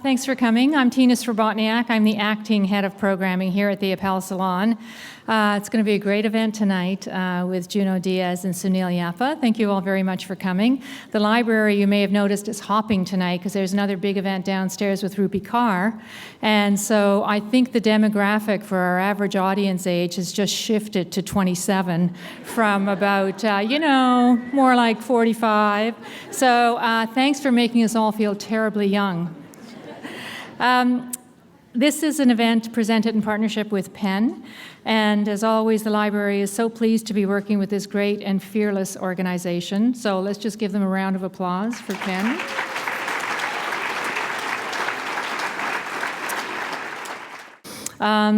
Thanks for coming. I'm Tina Srabotniak. I'm the acting head of programming here at the Appel Salon. It's going to be a great event tonight with Junot Díaz and Sunil Yapa. Thank you all very much for coming. The library, you may have noticed, is hopping tonight because there's another big event downstairs with Rupi Kaur. And so I think the demographic for our average audience age has just shifted to 27 from about, more like 45. So thanks for making us all feel terribly young. This is an event presented in partnership with PEN, and as always, the library is so pleased to be working with this great and fearless organization. So let's just give them a round of applause for PEN.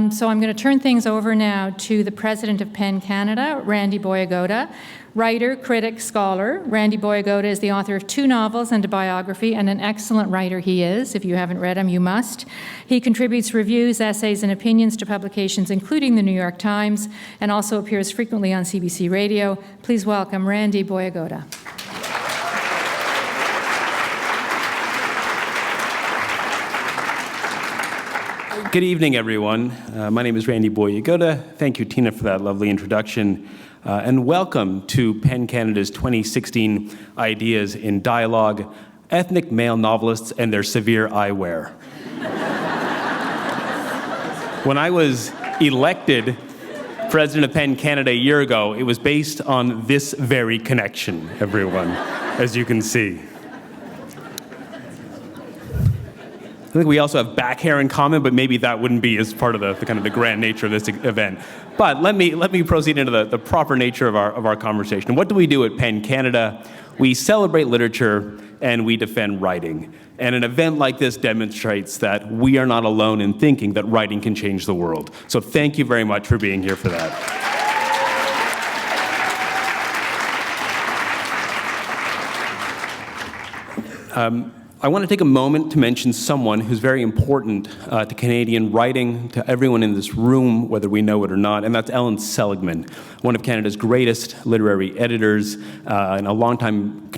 So I'm going to turn things over now to the president of PEN Canada, Randy Boyagoda. Writer, critic, scholar. Randy Boyagoda is the author of 2 novels and a biography, and an excellent writer he is. If you haven't read him, you must. He contributes reviews, essays, and opinions to publications including the New York Times, and also appears frequently on CBC Radio. Please welcome Randy Boyagoda. Good evening, everyone. My name is Randy Boyagoda. Thank you, Tina, for that lovely introduction. And welcome to PEN Canada's 2016 Ideas in Dialogue, Ethnic Male Novelists and Their Severe Eyewear. When I was elected president of PEN Canada a year ago, it was based on this very connection, everyone, as you can see. I think we also have back hair in common, but maybe that wouldn't be as part of the kind of the grand nature of this event. But let me proceed into the proper nature of our conversation. What do we do at PEN Canada? We celebrate literature and we defend writing. And an event like this demonstrates that we are not alone in thinking that writing can change the world. So thank you very much for being here for that. I want to take a moment to mention someone who's very important to Canadian writing, to everyone in this room, whether we know it or not, and that's Ellen Seligman, one of Canada's greatest literary editors and a longtime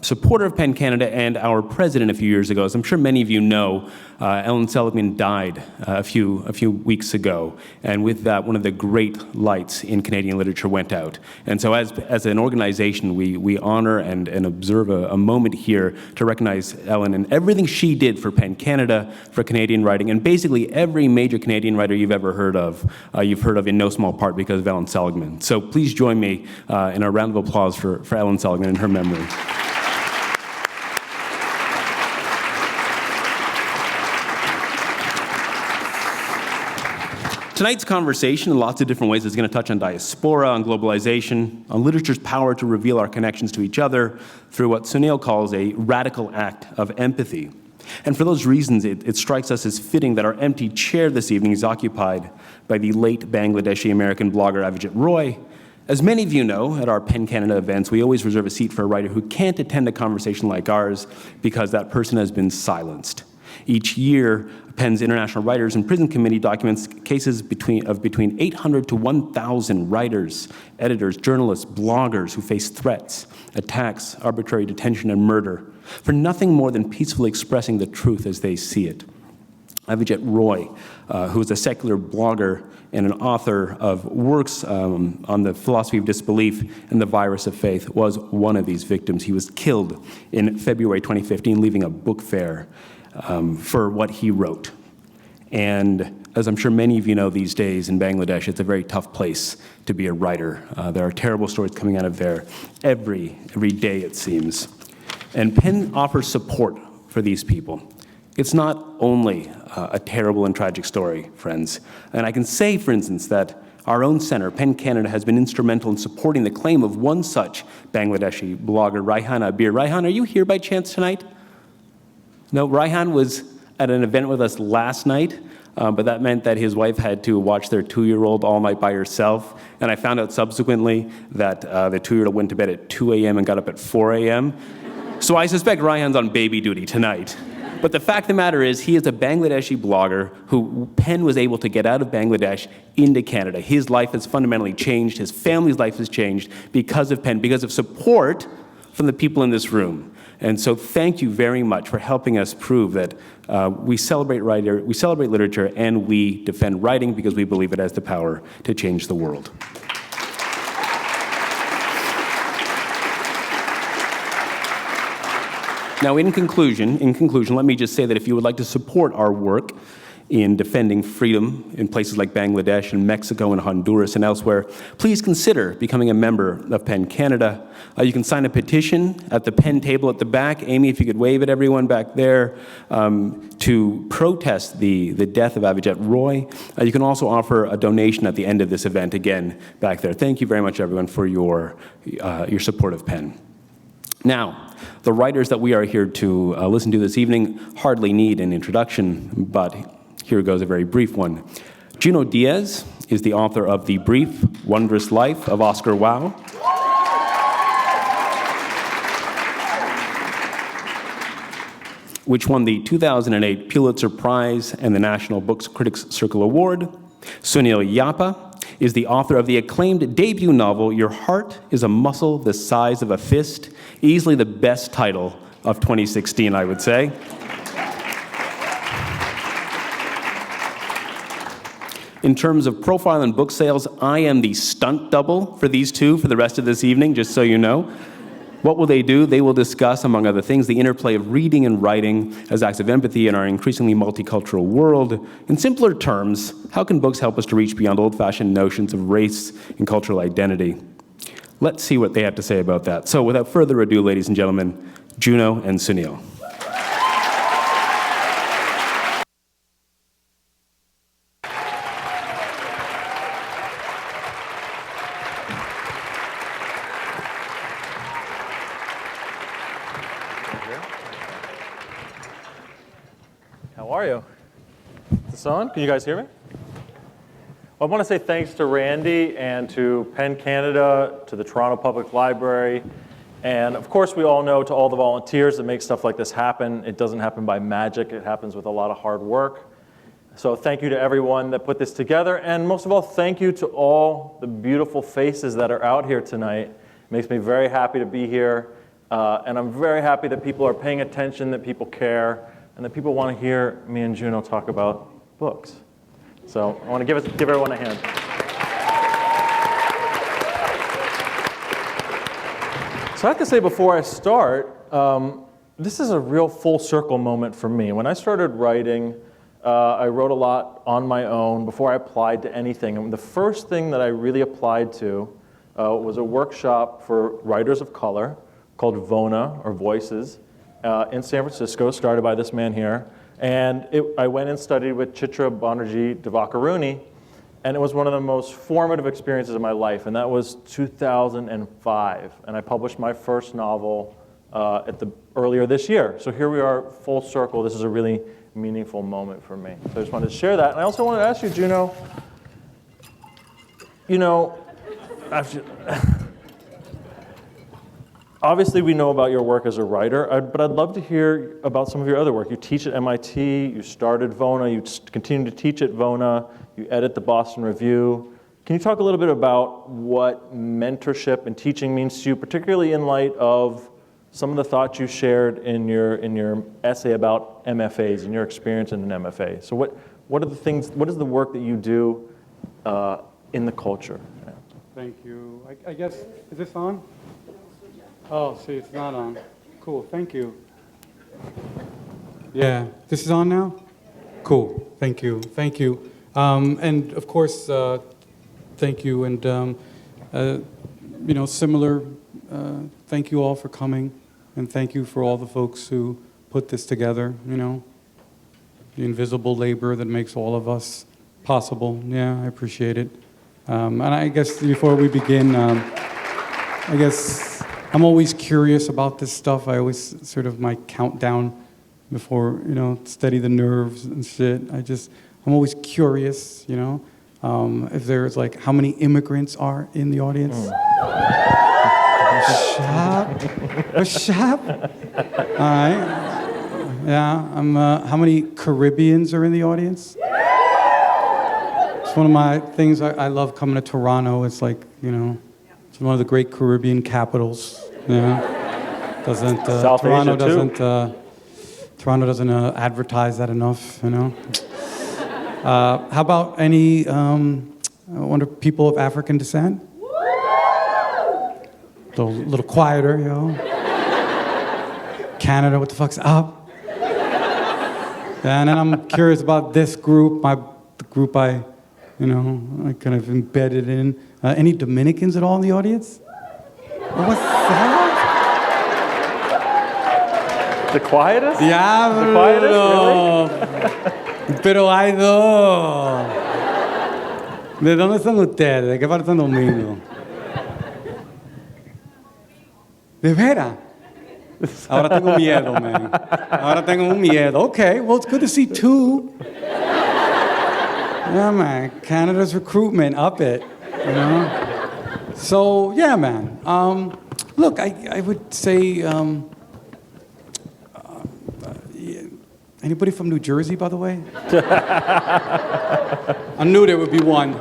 supporter of PEN Canada and our president a few years ago. As I'm sure many of you know, Ellen Seligman died a few weeks ago, and with that, one of the great lights in Canadian literature went out. And so as an organization, we honor and observe a moment here to recognize Ellen and everything she did for PEN Canada, for Canadian writing, and basically every major Canadian writer you've ever heard of, you've heard of in no small part because of Ellen Seligman. So please join me in a round of applause for Ellen Seligman and her memory. Tonight's conversation, in lots of different ways, is going to touch on diaspora, on globalization, on literature's power to reveal our connections to each other through what Sunil calls a radical act of empathy. And for those reasons, it strikes us as fitting that our empty chair this evening is occupied by the late Bangladeshi-American blogger Avijit Roy. As many of you know, at our PEN Canada events, we always reserve a seat for a writer who can't attend a conversation like ours because that person has been silenced. Each year, PEN's International Writers and Prison Committee documents cases of between 800 to 1,000 writers, editors, journalists, bloggers who face threats, attacks, arbitrary detention, and murder for nothing more than peacefully expressing the truth as they see it. Avijit Roy, who is a secular blogger and an author of works on the philosophy of disbelief and the virus of faith, was one of these victims. He was killed in February 2015, leaving a book fair for what he wrote. And as I'm sure many of you know these days in Bangladesh, it's a very tough place to be a writer. There are terrible stories coming out of there every day, it seems. And PEN offers support for these people. It's not only a terrible and tragic story, friends. And I can say, for instance, that our own center, PEN Canada, has been instrumental in supporting the claim of one such Bangladeshi blogger, Raihan Abir. Raihan, are you here by chance tonight? No, Raihan was at an event with us last night, but that meant that his wife had to watch their 2-year-old all night by herself. And I found out subsequently that the 2-year-old went to bed at 2 a.m. and got up at 4 a.m. So I suspect Raihan's on baby duty tonight. But the fact of the matter is, he is a Bangladeshi blogger who PEN was able to get out of Bangladesh into Canada. His life has fundamentally changed. His family's life has changed because of PEN, because of support from the people in this room. And so thank you very much for helping us prove that we celebrate literature, and we defend writing because we believe it has the power to change the world. Now, in conclusion, let me just say that if you would like to support our work in defending freedom in places like Bangladesh and Mexico and Honduras and elsewhere, please consider becoming a member of PEN Canada. You can sign a petition at the PEN table at the back. Amy, if you could wave at everyone back there, to protest the death of Avijit Roy. You can also offer a donation at the end of this event, again, back there. Thank you very much, everyone, for your support of PEN. Now, the writers that we are here to listen to this evening hardly need an introduction, but here goes a very brief one. Junot Díaz is the author of the brief, Wondrous Life of Oscar Wilde. Which won the 2008 Pulitzer Prize and the National Books Critics Circle Award. Sunil Yapa is the author of the acclaimed debut novel, Your Heart is a Muscle the Size of a Fist, easily the best title of 2016, I would say. In terms of profile and book sales, I am the stunt double for these two for the rest of this evening, just so you know. What will they do? They will discuss, among other things, the interplay of reading and writing as acts of empathy in our increasingly multicultural world. In simpler terms, how can books help us to reach beyond old-fashioned notions of race and cultural identity? Let's see what they have to say about that. So without further ado, ladies and gentlemen, Junot and Sunil. How are you? Is this on? Can you guys hear me? Well, I want to say thanks to Randy and to PEN Canada, to the Toronto Public Library, and of course we all know to all the volunteers that make stuff like this happen. It doesn't happen by magic. It happens with a lot of hard work. So thank you to everyone that put this together, and most of all, thank you to all the beautiful faces that are out here tonight. It makes me very happy to be here, and I'm very happy that people are paying attention, that people care, and that people want to hear me and Junot talk about books. So I want to give everyone a hand. So I have to say before I start, this is a real full circle moment for me. When I started writing, I wrote a lot on my own before I applied to anything. And the first thing that I really applied to was a workshop for writers of color called VONA, or Voices, in San Francisco, started by this man here. And I went and studied with Chitra Banerjee Divakaruni, and it was one of the most formative experiences of my life, and that was 2005. And I published my first novel earlier this year. So here we are, full circle. This is a really meaningful moment for me. So I just wanted to share that. And I also wanted to ask you, Junot, obviously, we know about your work as a writer, but I'd love to hear about some of your other work. You teach at MIT, you started VONA, you continue to teach at VONA, you edit the Boston Review. Can you talk a little bit about what mentorship and teaching means to you, particularly in light of some of the thoughts you shared in your essay about MFAs and your experience in an MFA? So what is the work that you do in the culture? Yeah. Thank you. I guess, is this on? Oh, see, it's not on. Cool, thank you. Yeah, this is on now? Cool, thank you, thank you. And of course, thank you, and similar, thank you all for coming, and thank you for all the folks who put this together, the invisible labor that makes all of us possible. Yeah, I appreciate it. And I guess before we begin, I'm always curious about this stuff. I always sort of my countdown before, steady the nerves and shit. I'm always curious, if there's like, how many immigrants are in the audience? Shop. All right. Yeah, how many Caribbeans are in the audience? It's one of my things. I love coming to Toronto. It's like, it's one of the great Caribbean capitals. Yeah. Doesn't South Toronto Asia, too. doesn't advertise that enough, you know? How about any people of African descent? A little quieter, you know? Canada, what the fuck's up? And then I'm curious about this group, the group I kind of embedded in. Any Dominicans at all in the audience? What's that? The quietest? Diablo. The quietest, really? Pero hay dos. ¿De dónde están ustedes? ¿De qué parte están Domingo? ¿De veras? Ahora tengo miedo, man. Ahora tengo un miedo. Okay, well, it's good to see two. Yeah, man. Canada's recruitment, up it, you know? So, yeah, man. Look, I would say, anybody from New Jersey, by the way? I knew there would be one.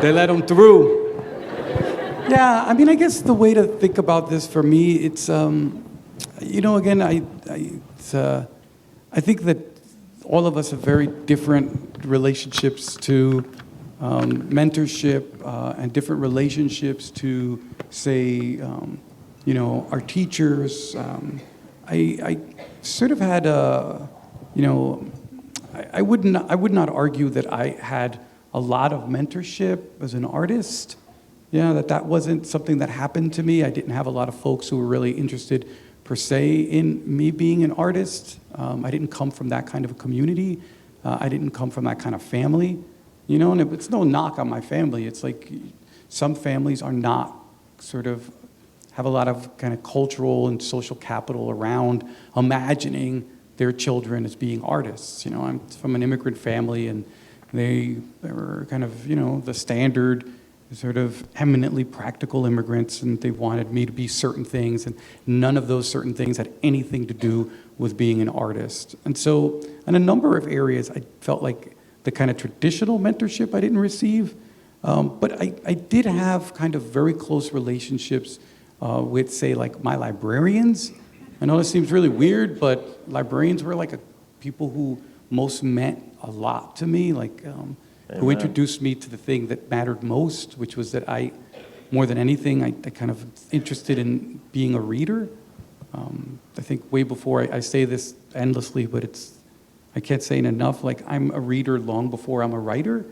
They let them through. Yeah, I mean, I guess the way to think about this for me, it's, again, I think that all of us have very different relationships to mentorship and different relationships to, say, our teachers. I sort of had I would not argue that I had a lot of mentorship as an artist. Yeah, that wasn't something that happened to me. I didn't have a lot of folks who were really interested, per se, in me being an artist. I didn't come from that kind of a community. I didn't come from that kind of family. And it's no knock on my family. It's like some families are not have a lot of kind of cultural and social capital around imagining their children as being artists. I'm from an immigrant family, and they were kind of, the standard sort of eminently practical immigrants, and they wanted me to be certain things, and none of those certain things had anything to do with being an artist. And so in a number of areas, I felt like the kind of traditional mentorship I didn't receive, but I did have kind of very close relationships with, say, like my librarians. I know this seems really weird, but librarians were like people who most meant a lot to me, like who introduced me to the thing that mattered most, which was that more than anything, I kind of interested in being a reader. I think way before, I say this endlessly, but I can't say it enough, like I'm a reader long before I'm a writer,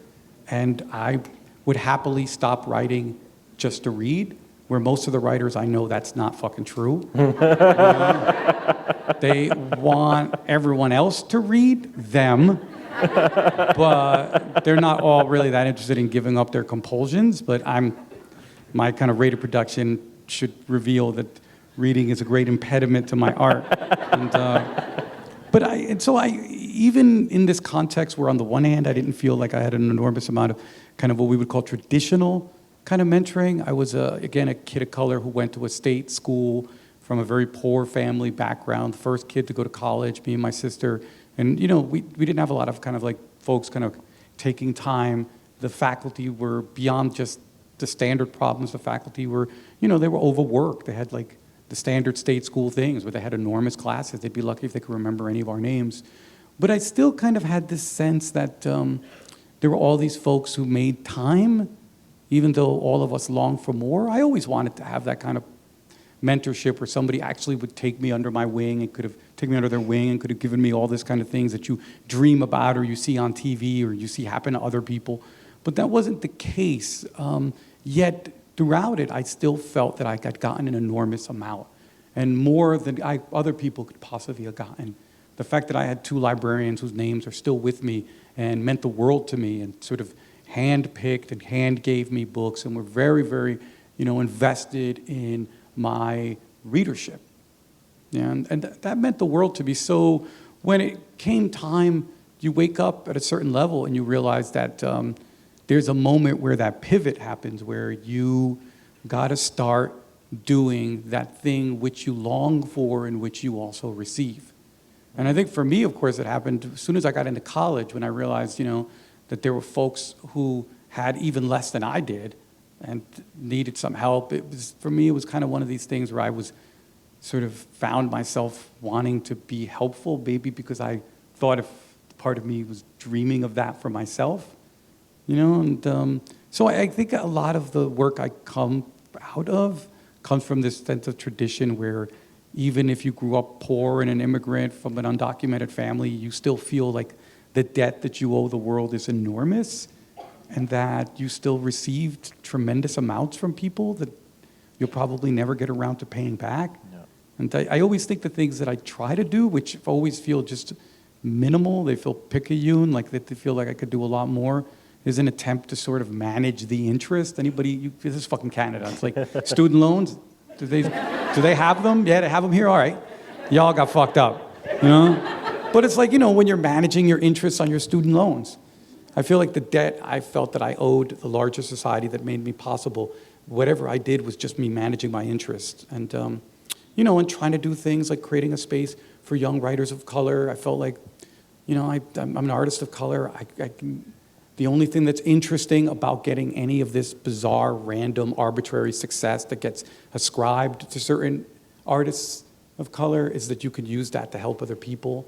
and I would happily stop writing just to read, where most of the writers I know, that's not fucking true. They want everyone else to read them, but they're not all really that interested in giving up their compulsions. But my kind of rate of production should reveal that reading is a great impediment to my art. So even in this context where on the one hand I didn't feel like I had an enormous amount of kind of what we would call traditional kind of mentoring. I was, again, a kid of color who went to a state school from a very poor family background, the first kid to go to college, me and my sister. And, we didn't have a lot of kind of like folks kind of taking time. The faculty were beyond just the standard problems. The faculty were, they were overworked. They had like the standard state school things where they had enormous classes. They'd be lucky if they could remember any of our names. But I still kind of had this sense that there were all these folks who made time, even though all of us longed for more. I always wanted to have that kind of mentorship where somebody actually would take me under my wing and could have taken me under their wing and could have given me all this kind of things that you dream about or you see on TV or you see happen to other people. But that wasn't the case. Yet throughout it, I still felt that I had gotten an enormous amount and more than other people could possibly have gotten. The fact that I had two librarians whose names are still with me and meant the world to me and sort of hand-picked and hand-gave me books and were very, very, invested in my readership. And that meant the world to me. So when it came time, you wake up at a certain level and you realize that there's a moment where that pivot happens, where you got to start doing that thing which you long for and which you also receive. And I think for me, of course, it happened as soon as I got into college when I realized, that there were folks who had even less than I did and needed some help. For me, it was kind of one of these things where I was sort of found myself wanting to be helpful, maybe because I thought if part of me was dreaming of that for myself, and so I think a lot of the work I come out of comes from this sense of tradition where even if you grew up poor and an immigrant from an undocumented family, you still feel like the debt that you owe the world is enormous, and that you still received tremendous amounts from people that you'll probably never get around to paying back. Yeah. And I always think the things that I try to do, which always feel just minimal, they feel picayune, like they feel like I could do a lot more, is an attempt to sort of manage the interest. This is fucking Canada. It's like student loans. Do they have them? Yeah, they have them here. All right, y'all got fucked up, But it's like when you're managing your interests on your student loans, I feel like the debt I felt that I owed the larger society that made me possible. Whatever I did was just me managing my interests, and and trying to do things like creating a space for young writers of color. I felt like, I'm an artist of color. The only thing that's interesting about getting any of this bizarre, random, arbitrary success that gets ascribed to certain artists of color is that you can use that to help other people.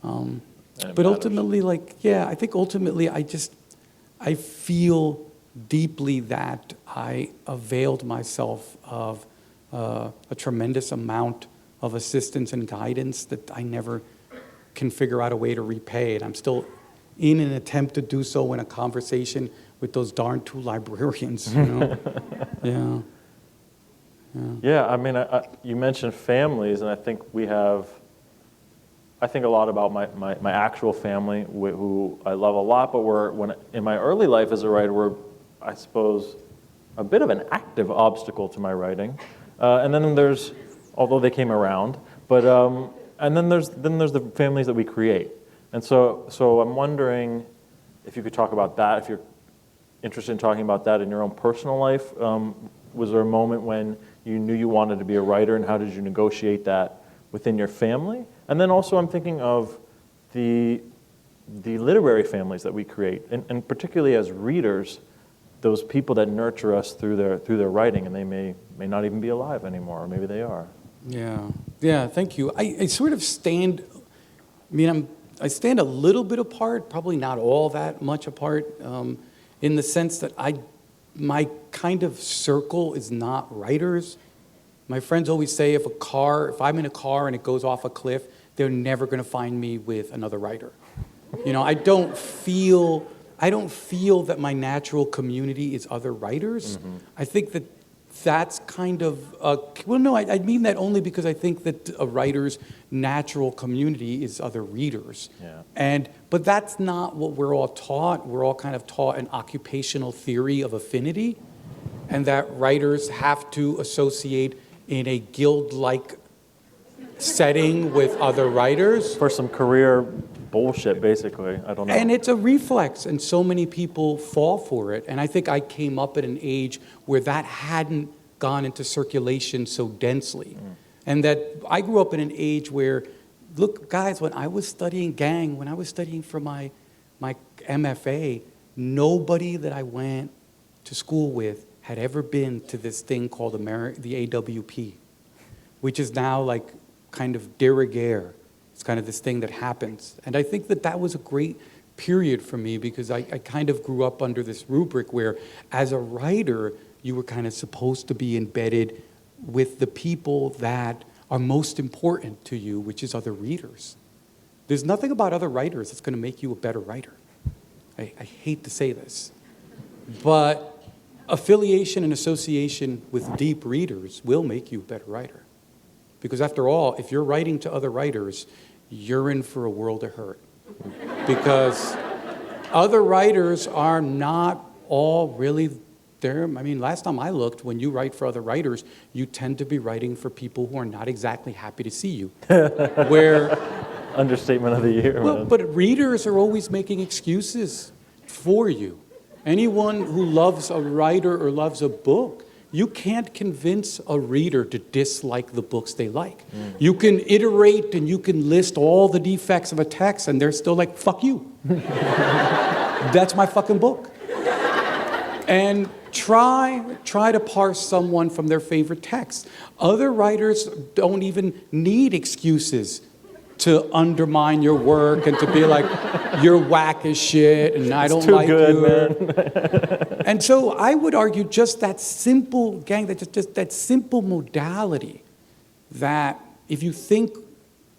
But ultimately, I think ultimately I feel deeply that I availed myself of a tremendous amount of assistance and guidance that I never can figure out a way to repay. And I'm still in an attempt to do so in a conversation with those darn two librarians, Yeah. Yeah, I mean, you mentioned families, and I think I think a lot about my actual family, who I love a lot, but in my early life as a writer, were, I suppose, a bit of an active obstacle to my writing. And then although they came around, and then there's the families that we create. And so I'm wondering if you could talk about that, if you're interested in talking about that in your own personal life. Was there a moment when you knew you wanted to be a writer, and how did you negotiate that within your family? And then also I'm thinking of the literary families that we create, and particularly as readers, those people that nurture us through their writing, and they may not even be alive anymore, or maybe they are. Yeah, thank you. I sort of stand, I stand a little bit apart, probably not all that much apart, in the sense that my kind of circle is not writers. My friends always say if I'm in a car and it goes off a cliff, they're never going to find me with another writer. I don't feel that my natural community is other writers. Mm-hmm. I think that's kind of, I mean that only because I think that a writer's natural community is other readers. Yeah. But that's not what we're all taught. We're all kind of taught an occupational theory of affinity, and that writers have to associate in a guild-like setting with other writers. For some career bullshit, basically. I don't know. And it's a reflex, and so many people fall for it. And I think I came up at an age where that hadn't gone into circulation so densely. And that I grew up in an age where, look, guys, when I was studying for my MFA, nobody that I went to school with had ever been to this thing called the AWP, which is now like kind of de rigueur. It's kind of this thing that happens. And I think that was a great period for me, because I kind of grew up under this rubric where, as a writer, you were kind of supposed to be embedded with the people that are most important to you, which is other readers. There's nothing about other writers that's going to make you a better writer. I hate to say this, but affiliation and association with deep readers will make you a better writer. Because after all, if you're writing to other writers, you're in for a world of hurt. Because other writers are not all really there. Last time I looked, when you write for other writers, you tend to be writing for people who are not exactly happy to see you. Understatement of the year. Well, but readers are always making excuses for you. Anyone who loves a writer or loves a book, you can't convince a reader to dislike the books they like. You can iterate and you can list all the defects of a text, and they're still like, fuck you. That's my fucking book. And Try to parse someone from their favorite text. Other writers don't even need excuses to undermine your work and to be like, you're whack as shit and I don't like good, you. man. And so I would argue just that simple, just that simple modality, that if you think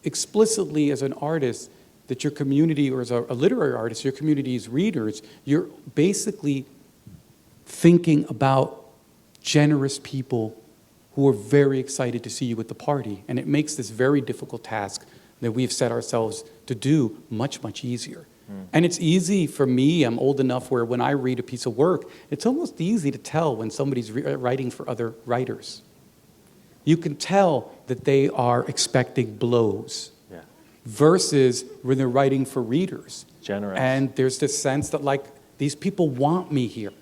explicitly as an artist that your community, or as a literary artist, your community's readers, you're basically thinking about generous people who are very excited to see you at the party. And it makes this very difficult task that we've set ourselves to do much, much easier. And it's easy for me, I'm old enough where when I read a piece of work, it's almost easy to tell when somebody's writing for other writers. You can tell that they are expecting blows versus when they're writing for readers. Generous. And there's this sense that like, these people want me here.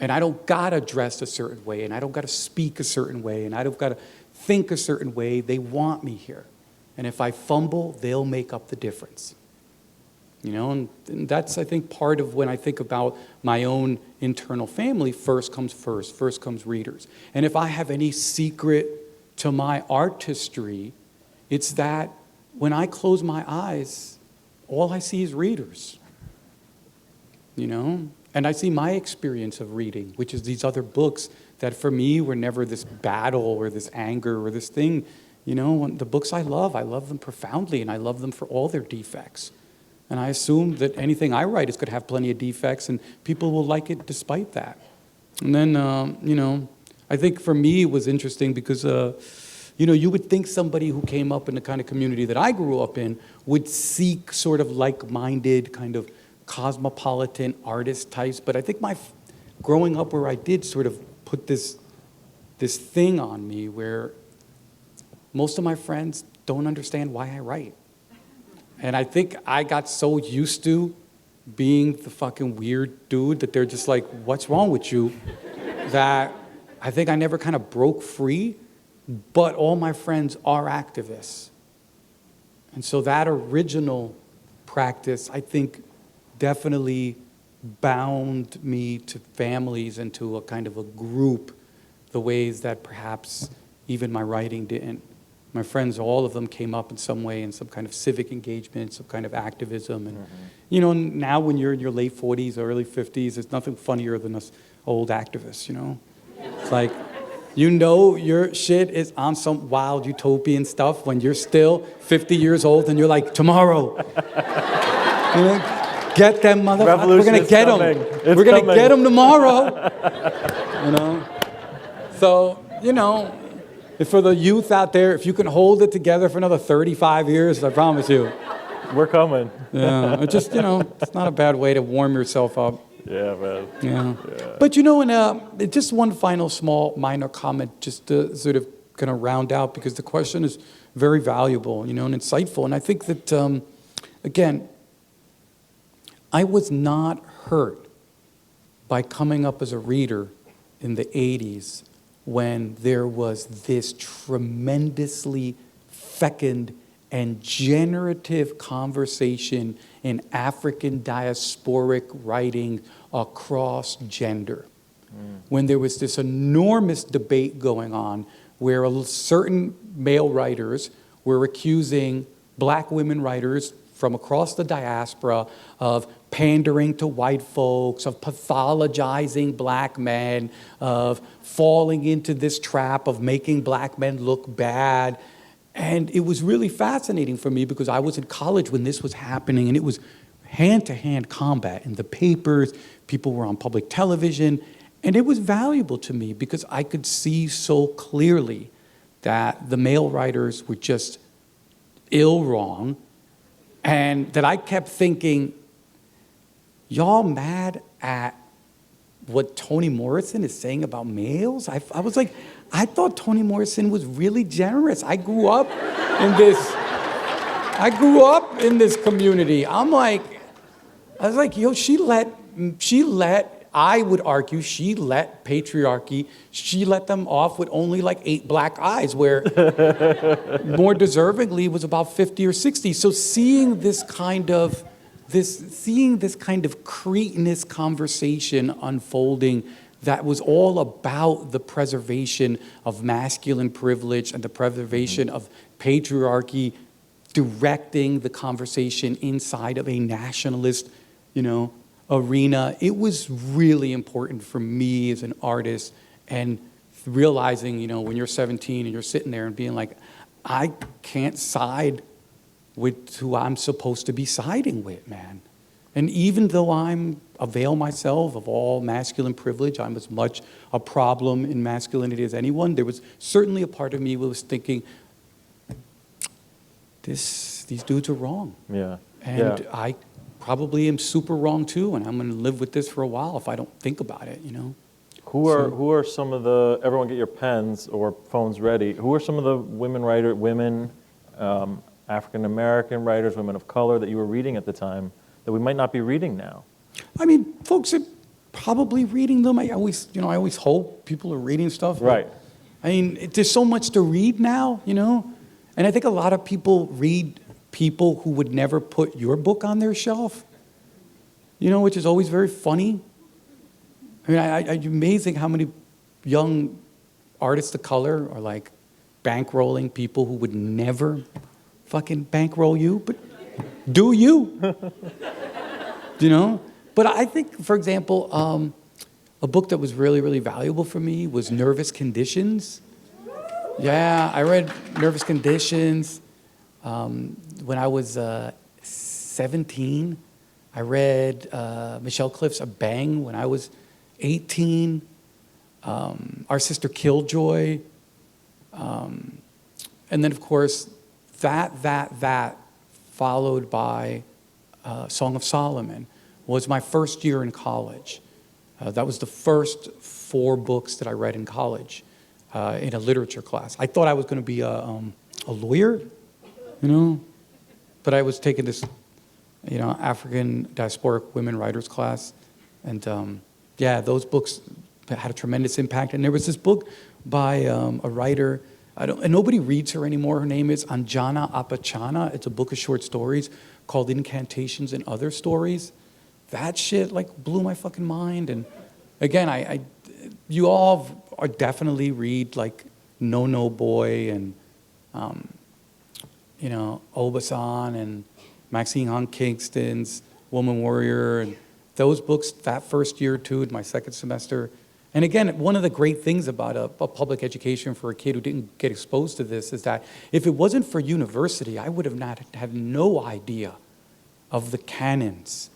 And I don't gotta dress a certain way, and I don't gotta speak a certain way, and I don't gotta think a certain way. They want me here. And if I fumble, they'll make up the difference. You know, and that's, I think, part of when I think about my own internal family, first comes readers. And if I have any secret to my artistry, it's that when I close my eyes, all I see is readers. You know? And I see my experience of reading, which is these other books that for me were never this battle or this anger or this thing. You know, the books I love them profoundly, and I love them for all their defects. And I assume that anything I write is going to have plenty of defects, and people will like it despite that. And then, you know, I think for me it was interesting because, you know, you would think somebody who came up in the kind of community that I grew up in would seek sort of like-minded kind of cosmopolitan artist types, but I think growing up where I did sort of put this thing on me where most of my friends don't understand why I write. And I think I got so used to being the fucking weird dude that they're just like, what's wrong with you? That I think I never kind of broke free, but all my friends are activists. And so that original practice, I think, definitely bound me to families and to a kind of a group, the ways that perhaps even my writing didn't. My friends, all of them came up in some way in some kind of civic engagement, some kind of activism. And, you know, now when you're in your late 40s, early 50s, there's nothing funnier than us old activists, you know? It's like, you know your shit is on some wild utopian stuff when you're still 50 years old and you're like, tomorrow. You know? Get them, motherfuckers. We're going to get them. We're going to get them tomorrow. You know? So, you know, for the youth out there, if you can hold it together for another 35 years, I promise you. We're coming. Yeah, it's just, you know, it's not a bad way to warm yourself up. Yeah, man. Yeah. But, you know, and just one final small minor comment just to sort of kind of round out, because the question is very valuable, you know, and insightful. And I think that, again, I was not hurt by coming up as a reader in the 80s when there was this tremendously fecund and generative conversation in African diasporic writing across gender. When there was this enormous debate going on where certain male writers were accusing black women writers from across the diaspora of pandering to white folks, of pathologizing black men, of falling into this trap of making black men look bad. And it was really fascinating for me because I was in college when this was happening, and it was hand-to-hand combat in the papers. People were on public television, and it was valuable to me because I could see so clearly that the male writers were just wrong, and that I kept thinking, y'all mad at what Toni Morrison is saying about males? I was like, I thought Toni Morrison was really generous. I grew up in this community. I was like, yo, she let, I would argue, she let patriarchy, she let them off with only like 8 black eyes, where more deservingly was about 50 or 60. So seeing this kind of cretinous conversation unfolding that was all about the preservation of masculine privilege and the preservation of patriarchy, directing the conversation inside of a nationalist, arena. It was really important for me as an artist, and realizing, when you're 17 and you're sitting there and being like, I can't side with who I'm supposed to be siding with, man. And even though I'm avail myself of all masculine privilege, I'm as much a problem in masculinity as anyone, there was certainly a part of me that was thinking, these dudes are wrong. Yeah. And I probably am super wrong too, and I'm going to live with this for a while if I don't think about it, Who are some of the, everyone get your pens or phones ready, who are some of the women, African-American writers, women of color that you were reading at the time that we might not be reading now? I mean, folks are probably reading them. I always hope people are reading stuff. Right. I mean, there's so much to read now, And I think a lot of people read people who would never put your book on their shelf, which is always very funny. I mean, it's amazing how many young artists of color are like bankrolling people who would never fucking bankroll you, but do you? But I think, for example, a book that was really, really valuable for me was Nervous Conditions. Yeah, I read Nervous Conditions when I was 17. I read Michelle Cliff's A Bang when I was 18. Our Sister Killjoy. And then, of course, that followed by Song of Solomon was my first year in college. That was the first 4 books that I read in college in a literature class. I thought I was going to be a lawyer, but I was taking this, African diasporic women writers class. And those books had a tremendous impact. And there was this book by a writer, and nobody reads her anymore. Her name is Anjana Apachana. It's a book of short stories called Incantations and Other Stories. That shit blew my fucking mind. And again, you all are definitely read No No Boy and Obasan and Maxine Hong Kingston's Woman Warrior, and those books that first year or two in my second semester. And again, one of the great things about a public education for a kid who didn't get exposed to this is that if it wasn't for university, I would have had no idea of the canons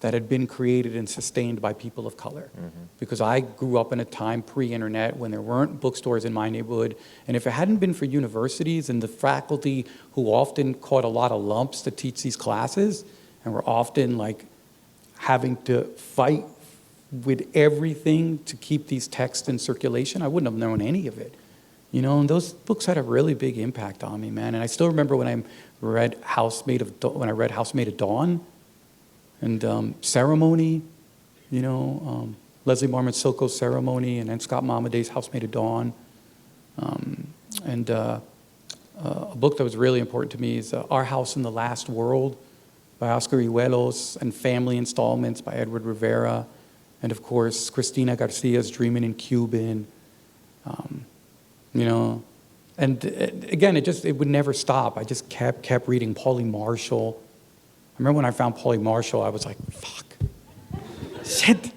that had been created and sustained by people of color. Mm-hmm. Because I grew up in a time pre-internet when there weren't bookstores in my neighborhood. And if it hadn't been for universities and the faculty who often caught a lot of lumps to teach these classes and were often having to fight with everything to keep these texts in circulation, I wouldn't have known any of it. And those books had a really big impact on me, man. And I still remember when I read Housemaid of Dawn, and Ceremony, Leslie Marmon Silko's Ceremony, and then Scott Momaday's Housemaid of Dawn. And a book that was really important to me is Our House in the Last World by Oscar Iwelos, and Family Installments by Edward Rivera, and of course, Cristina Garcia's Dreaming in Cuban. And again, it would never stop. I just kept reading Pauline Marshall. I remember when I found Pauline Marshall, I was like, fuck, shit.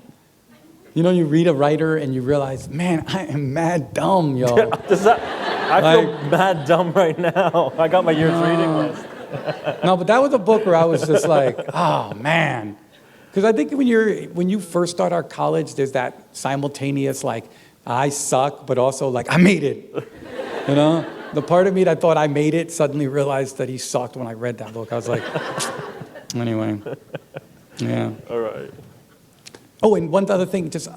You read a writer and you realize, man, I am mad dumb, yo. I feel mad dumb right now. I got my year's reading list. No, but that was a book where I was just like, oh, man. Because I think when you first start out college, there's that simultaneous, I suck, but also, I made it. The part of me that thought I made it suddenly realized that he sucked when I read that book. I was like... Anyway, yeah. All right. Oh, and one other thing, just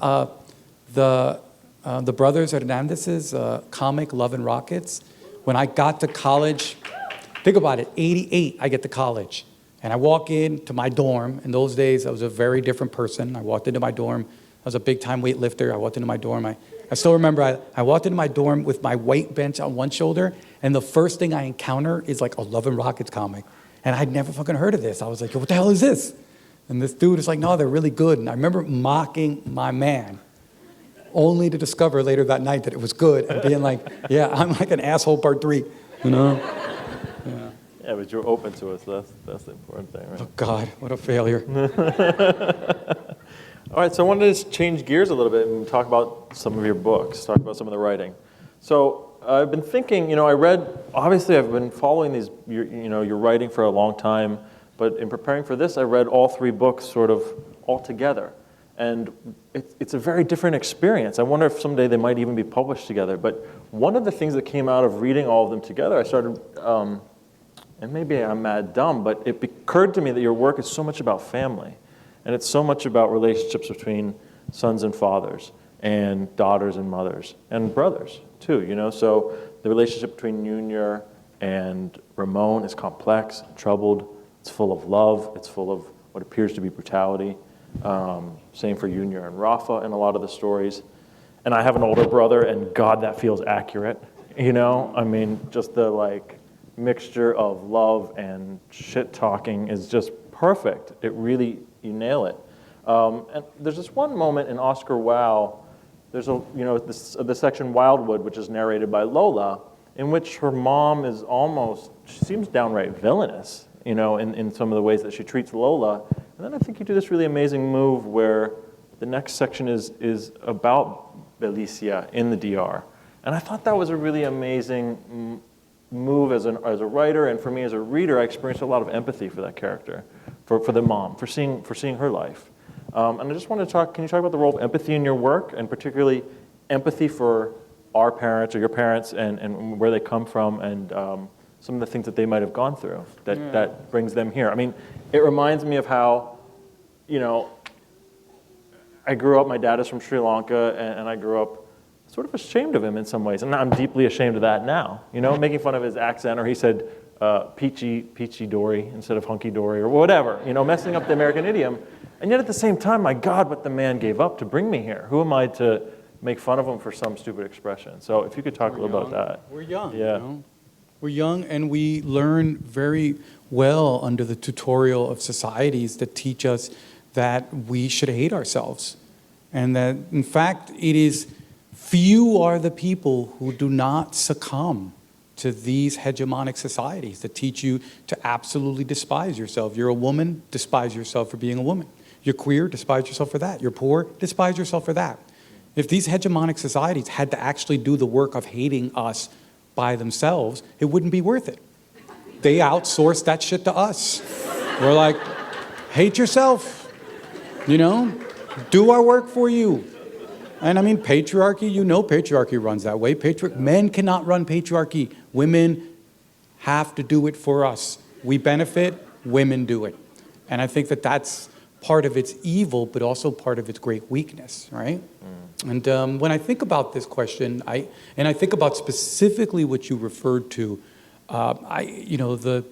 the brothers Hernandez's comic, Love and Rockets. When I got to college, think about it, 88, I get to college. And I walk into my dorm. In those days, I was a very different person. I walked into my dorm. I was a big-time weightlifter. I walked into my dorm. I still remember I walked into my dorm with my weight bench on one shoulder, and the first thing I encounter is a Love and Rockets comic. And I'd never fucking heard of this. I was like, what the hell is this? And this dude is like, no, they're really good. And I remember mocking my man only to discover later that night that it was good and being like, yeah, I'm like an asshole part 3, you know? Yeah. Yeah, but you're open to it, so that's the important thing, right? Oh, God, what a failure. All right, so I wanted to change gears a little bit and talk about some of your books, talk about some of the writing. So I've been thinking, obviously I've been following your writing for a long time, but in preparing for this, I read all 3 books sort of all together. And it's a very different experience. I wonder if someday they might even be published together. But one of the things that came out of reading all of them together, I started, and maybe I'm mad dumb, but it occurred to me that your work is so much about family. And it's so much about relationships between sons and fathers, and daughters and mothers, and brothers too, So the relationship between Junior and Ramon is complex, troubled. It's full of love. It's full of what appears to be brutality. Same for Junior and Rafa in a lot of the stories. And I have an older brother, and God, that feels accurate. I mean, just the mixture of love and shit talking is just perfect. It really, you nail it. And there's this one moment in Oscar Wilde. There's the section Wildwood, which is narrated by Lola, in which her mom is she seems downright villainous, in some of the ways that she treats Lola. And then I think you do this really amazing move where the next section is about Belicia in the DR. And I thought that was a really amazing move as a writer, and for me as a reader, I experienced a lot of empathy for that character, for the mom, for seeing her life. And I just want to can you talk about the role of empathy in your work, and particularly empathy for our parents or your parents and where they come from, and some of the things that they might have gone through that brings them here. I mean, it reminds me of how, I grew up, my dad is from Sri Lanka, and I grew up sort of ashamed of him in some ways. And I'm deeply ashamed of that now, making fun of his accent, or he said peachy dory instead of hunky dory, or whatever, messing up the American idiom. And yet at the same time, my God, what the man gave up to bring me here. Who am I to make fun of him for some stupid expression? So if you could talk a little about that. We're young, Yeah. We're young, and we learn very well under the tutorial of societies that teach us that we should hate ourselves. And that, in fact, few are the people who do not succumb to these hegemonic societies that teach you to absolutely despise yourself. You're a woman, despise yourself for being a woman. You're queer, despise yourself for that. You're poor, despise yourself for that. If these hegemonic societies had to actually do the work of hating us by themselves, it wouldn't be worth it. They outsource that shit to us. We're like, hate yourself, do our work for you. And I mean, patriarchy, patriarchy runs that way. Men cannot run patriarchy. Women have to do it for us. We benefit, women do it. And I think that that's part of its evil, but also part of its great weakness, right? And when I think about this question, I think about specifically what you referred to, the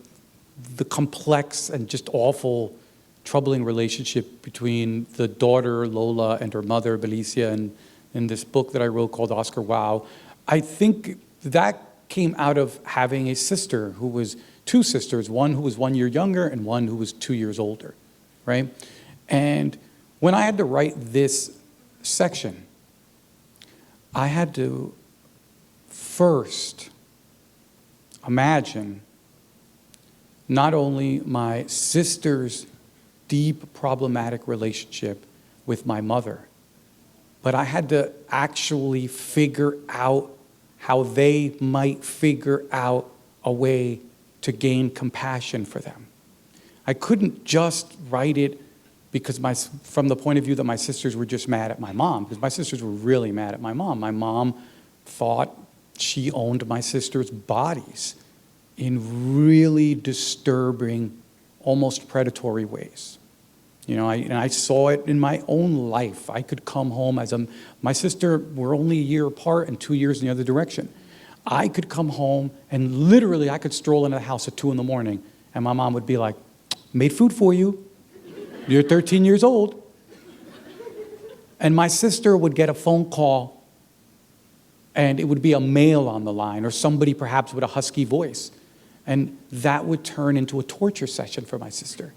complex and just awful, troubling relationship between the daughter, Lola, and her mother, Belicia, in this book that I wrote called Oscar Wilde. I think that came out of having a sister who was two sisters, one who was 1 year younger and one who was 2 years older, right? And when I had to write this section, I had to first imagine not only my sister's deep problematic relationship with my mother, but I had to actually figure out how they might figure out a way to gain compassion for them. I couldn't just write it because from the point of view that my sisters were just mad at my mom, because my sisters were really mad at my mom. My mom thought she owned my sisters' bodies in really disturbing, almost predatory ways. I saw it in my own life. I could come home my sister, we're only a year apart and 2 years in the other direction. I could come home and literally I could stroll into the house at 2 a.m. and my mom would be like, made food for you. You're 13 years old. And my sister would get a phone call and it would be a male on the line or somebody perhaps with a husky voice. And that would turn into a torture session for my sister.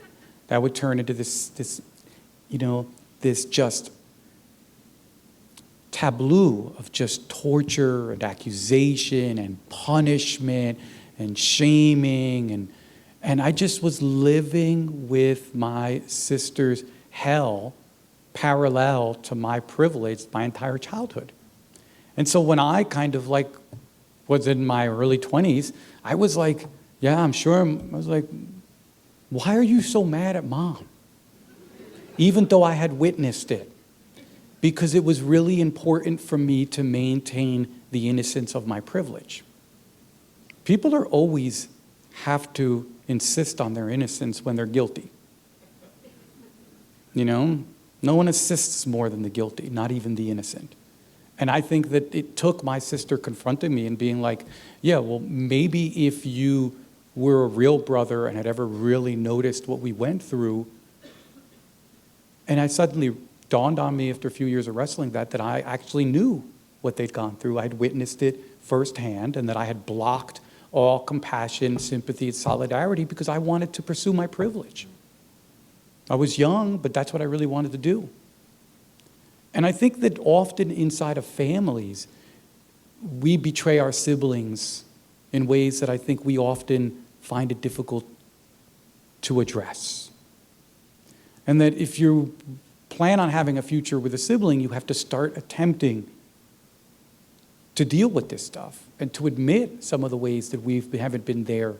That would turn into this just tableau of just torture and accusation and punishment and shaming. And I just was living with my sister's hell parallel to my privilege my entire childhood. And so when I kind of like was in my early 20s, I was like, yeah, I'm sure. I was like, why are you so mad at Mom? Even though I had witnessed it. Because it was really important for me to maintain the innocence of my privilege. People are always have to insist on their innocence when they're guilty. You know, no one assists more than the guilty, not even the innocent. And I think that it took my sister confronting me and being like, yeah, well, maybe if you were a real brother and had ever really noticed what we went through, and I suddenly dawned on me after a few years of wrestling that I actually knew what they'd gone through. I'd witnessed it firsthand, and that I had blocked all compassion, sympathy, and solidarity because I wanted to pursue my privilege. I was young, but that's what I really wanted to do. And I think that often inside of families, we betray our siblings in ways that I think we often find it difficult to address. And that if you plan on having a future with a sibling, you have to start attempting to deal with this stuff and to admit some of the ways that we haven't been there,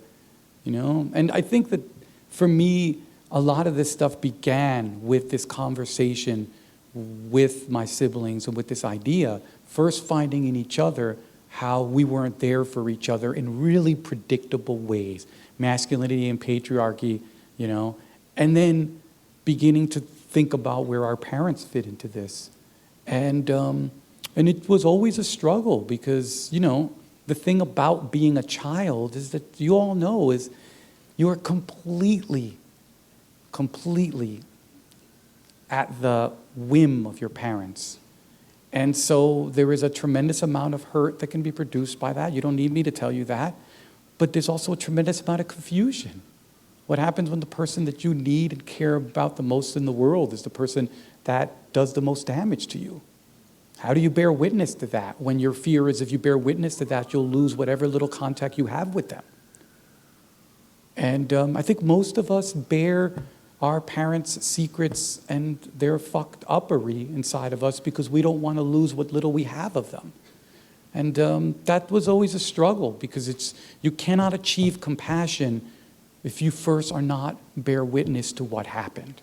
you know? And I think that for me, a lot of this stuff began with this conversation with my siblings and with this idea, first finding in each other how we weren't there for each other in really predictable ways, masculinity and patriarchy, you know, and then beginning to think about where our parents fit into this. And it was always a struggle because, you know, the thing about being a child is that you all know is you are completely at the whim of your parents. And so there is a tremendous amount of hurt that can be produced by that. You don't need me to tell you that. But there's also a tremendous amount of confusion. What happens when the person that you need and care about the most in the world is the person that does the most damage to you? How do you bear witness to that when your fear is if you bear witness to that, you'll lose whatever little contact you have with them? And I think most of us bear our parents' secrets and their fucked uppery inside of us because we don't want to lose what little we have of them. And that was always a struggle because you cannot achieve compassion if you first are not bear witness to what happened.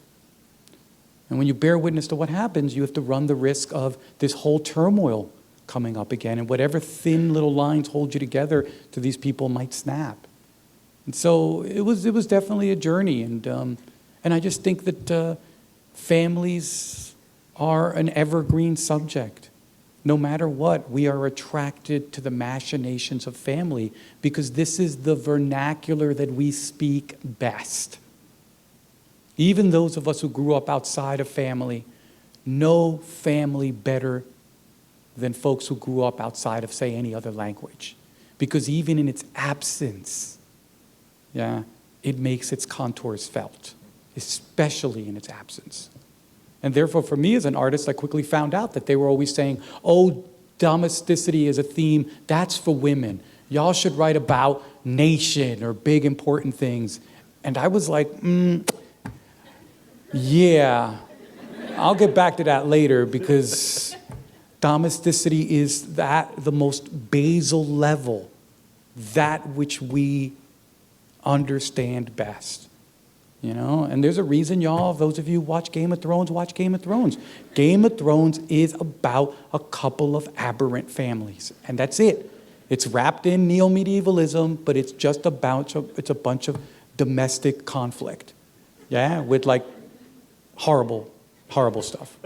And when you bear witness to what happens, you have to run the risk of this whole turmoil coming up again, and whatever thin little lines hold you together to these people might snap. And so it was definitely a journey, and I just think that families are an evergreen subject. No matter what, we are attracted to the machinations of family because this is the vernacular that we speak best. Even those of us who grew up outside of family know family better than folks who grew up outside of, say, any other language. Because even in its absence, it makes its contours felt, especially in its absence. And therefore, for me as an artist, I quickly found out that they were always saying, oh, domesticity is a theme, that's for women. Y'all should write about nation or big important things. And I was like, yeah, I'll get back to that later because domesticity is the most basal level, that which we understand best. You know, and there's a reason, y'all, those of you who watch Game of Thrones, watch Game of Thrones. Game of Thrones is about a couple of aberrant families, and that's it. It's wrapped in neo-medievalism, but it's just a bunch of domestic conflict, with like horrible, horrible stuff.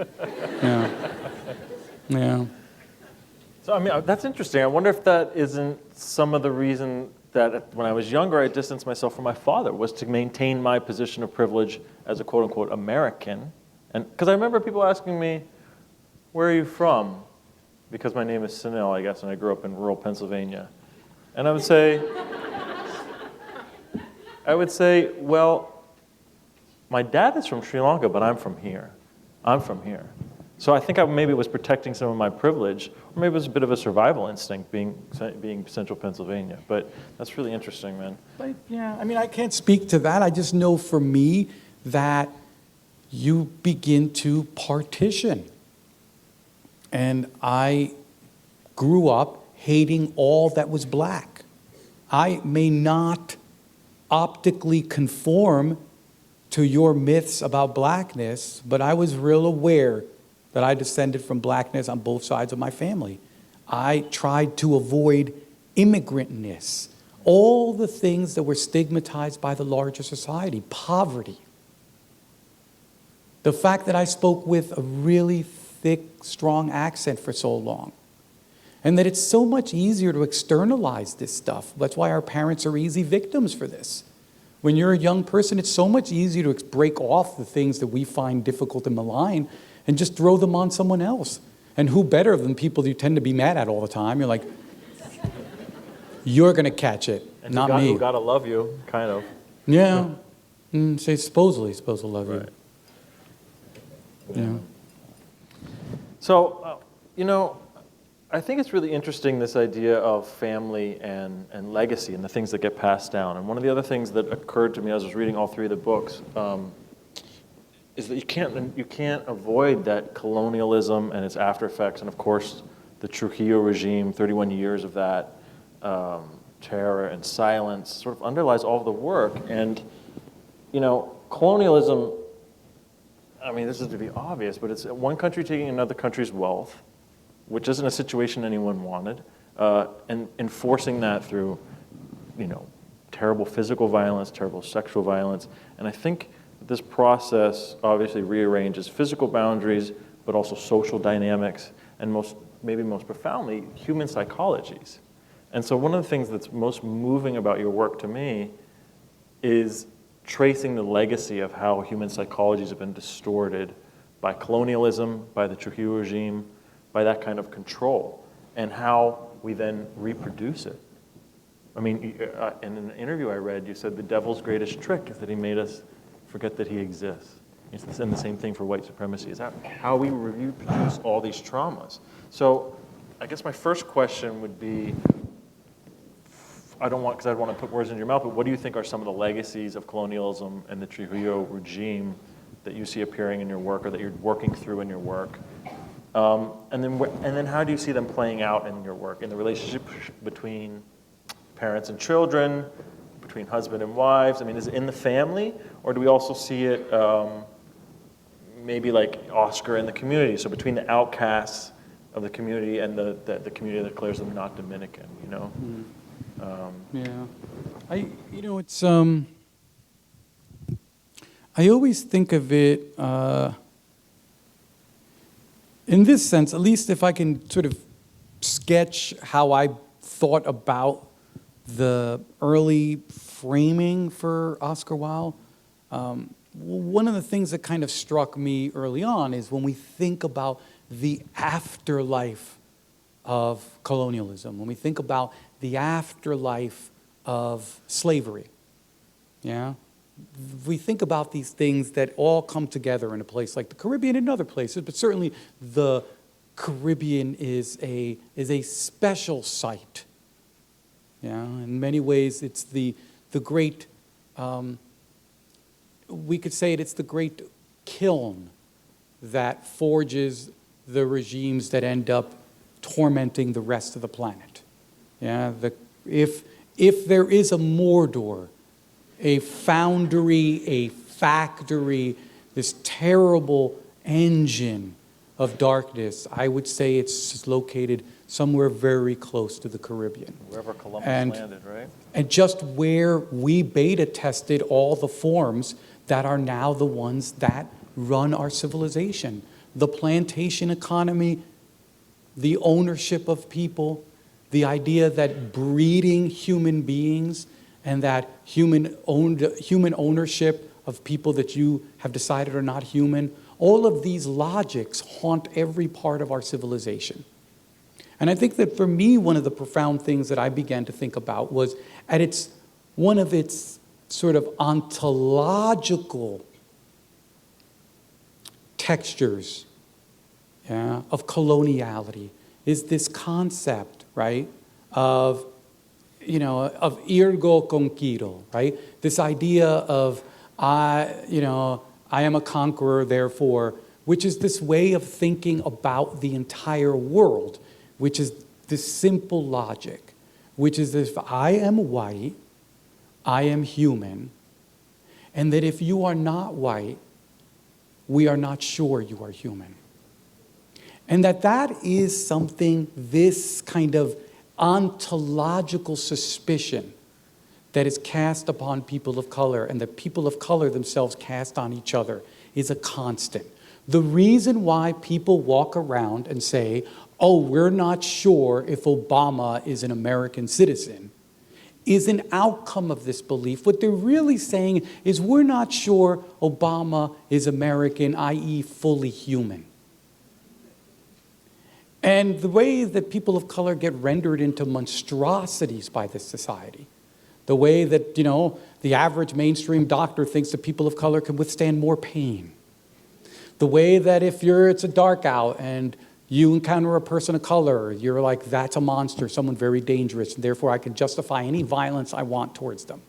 Yeah. So, I mean, that's interesting. I wonder if that isn't some of the reason that when I was younger, I distanced myself from my father, was to maintain my position of privilege as a quote-unquote American. And because I remember people asking me, where are you from? Because my name is Sunil, I guess, and I grew up in rural Pennsylvania. And I would say, well, my dad is from Sri Lanka, but I'm from here. So I think I maybe was protecting some of my privilege, or maybe it was a bit of a survival instinct being Central Pennsylvania. But that's really interesting, man. But, yeah, I mean, I can't speak to that. I just know for me that you begin to partition. And I grew up hating all that was black. I may not optically conform to your myths about blackness, but I was real aware that I descended from blackness on both sides of my family. I tried to avoid immigrantness, all the things that were stigmatized by the larger society, poverty. The fact that I spoke with a really thick, strong accent for so long. And that it's so much easier to externalize this stuff. That's why our parents are easy victims for this. When you're a young person, it's so much easier to break off the things that we find difficult and malign and just throw them on someone else. And who better than people you tend to be mad at all the time? You're like, you're going to catch it, And not me. Who gotta love you, kind of. Yeah. Say supposedly supposed to love Right. you. Yeah. So, I think it's really interesting, this idea of family and legacy and the things that get passed down. And one of the other things that occurred to me as I was reading all three of the books is that you can't avoid that colonialism and its after effects, and of course the Trujillo regime, 31 years of that terror and silence, sort of underlies all of the work. And colonialism, I mean, this is to be obvious, but it's one country taking another country's wealth, which isn't a situation anyone wanted, and enforcing that through, terrible physical violence, terrible sexual violence. And I think this process obviously rearranges physical boundaries, but also social dynamics, and maybe most profoundly, human psychologies. And so one of the things that's most moving about your work to me is tracing the legacy of how human psychologies have been distorted by colonialism, by the Trujillo regime, by that kind of control, and how we then reproduce it. I mean, in an interview I read, you said the devil's greatest trick is that he made us forget that he exists. It's the same thing for white supremacy. Is that how we reproduce all these traumas? So I guess my first question would be, because I don't want to put words in your mouth, but what do you think are some of the legacies of colonialism and the Trujillo regime that you see appearing in your work, or that you're working through in your work? And then how do you see them playing out in your work, in the relationship between parents and children, between husband and wives? I mean, is it in the family, or do we also see it maybe like Oscar in the community, so between the outcasts of the community and the community that declares them not Dominican, Yeah, it's I always think of it in this sense, at least if I can sort of sketch how I thought about the early framing for Oscar Wilde. One of the things that kind of struck me early on is when we think about the afterlife of colonialism, when we think about the afterlife of slavery, we think about these things that all come together in a place like the Caribbean and other places, but certainly the Caribbean is a special site. In many ways, it's the great, we could say it's the great kiln that forges the regimes that end up tormenting the rest of the planet. If there is a Mordor, a foundry, a factory, this terrible engine of darkness, I would say it's located somewhere very close to the Caribbean. Wherever Columbus landed, right? And just where we beta tested all the forms that are now the ones that run our civilization. The plantation economy, the ownership of people, the idea that breeding human beings and that human ownership of people that you have decided are not human, all of these logics haunt every part of our civilization. And I think that for me, one of the profound things that I began to think about was one of its sort of ontological textures yeah, of coloniality is this concept, right, of, of ergo conquiro, right? This idea of I am a conqueror, therefore, which is this way of thinking about the entire world, which is this simple logic, which is if I am white, I am human, and that if you are not white, we are not sure you are human. And that is something, this kind of ontological suspicion that is cast upon people of color and that people of color themselves cast on each other is a constant. The reason why people walk around and say, oh, we're not sure if Obama is an American citizen, is an outcome of this belief. What they're really saying is we're not sure Obama is American, i.e. fully human. And the way that people of color get rendered into monstrosities by this society, the way that, the average mainstream doctor thinks that people of color can withstand more pain, the way that if it's a dark out and you encounter a person of color, you're like, that's a monster, someone very dangerous, and therefore I can justify any violence I want towards them.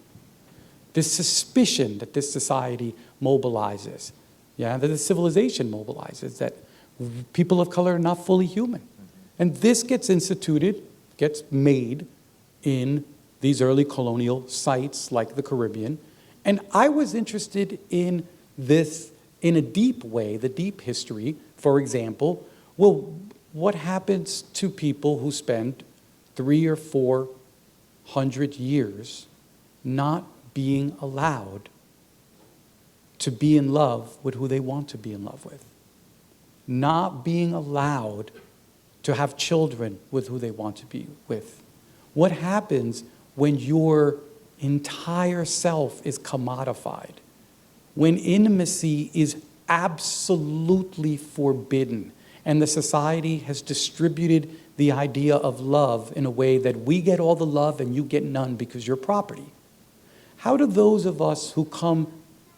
This suspicion that this society mobilizes, that the civilization mobilizes, that people of color are not fully human. And this gets made in these early colonial sites like the Caribbean. And I was interested in this in a deep way, the deep history. For example, well, what happens to people who spend 300 or 400 years not being allowed to be in love with who they want to be in love with? Not being allowed to have children with who they want to be with? What happens when your entire self is commodified? When intimacy is absolutely forbidden, and the society has distributed the idea of love in a way that we get all the love and you get none because you're property. How do those of us who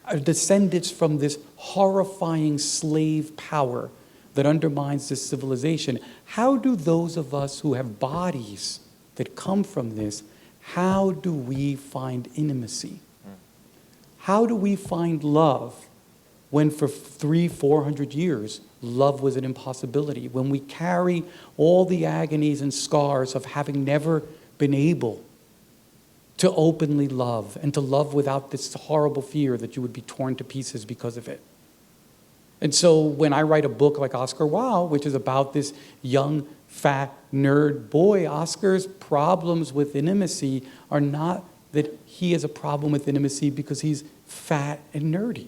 are descendants from this horrifying slave power that undermines this civilization, how do those of us who have bodies that come from this, how do we find intimacy? How do we find love when for 300-400 years, love was an impossibility? When we carry all the agonies and scars of having never been able to openly love and to love without this horrible fear that you would be torn to pieces because of it. And so when I write a book like Oscar Wilde, which is about this young, fat, nerd boy, Oscar's problems with intimacy are not that he has a problem with intimacy because he's fat and nerdy.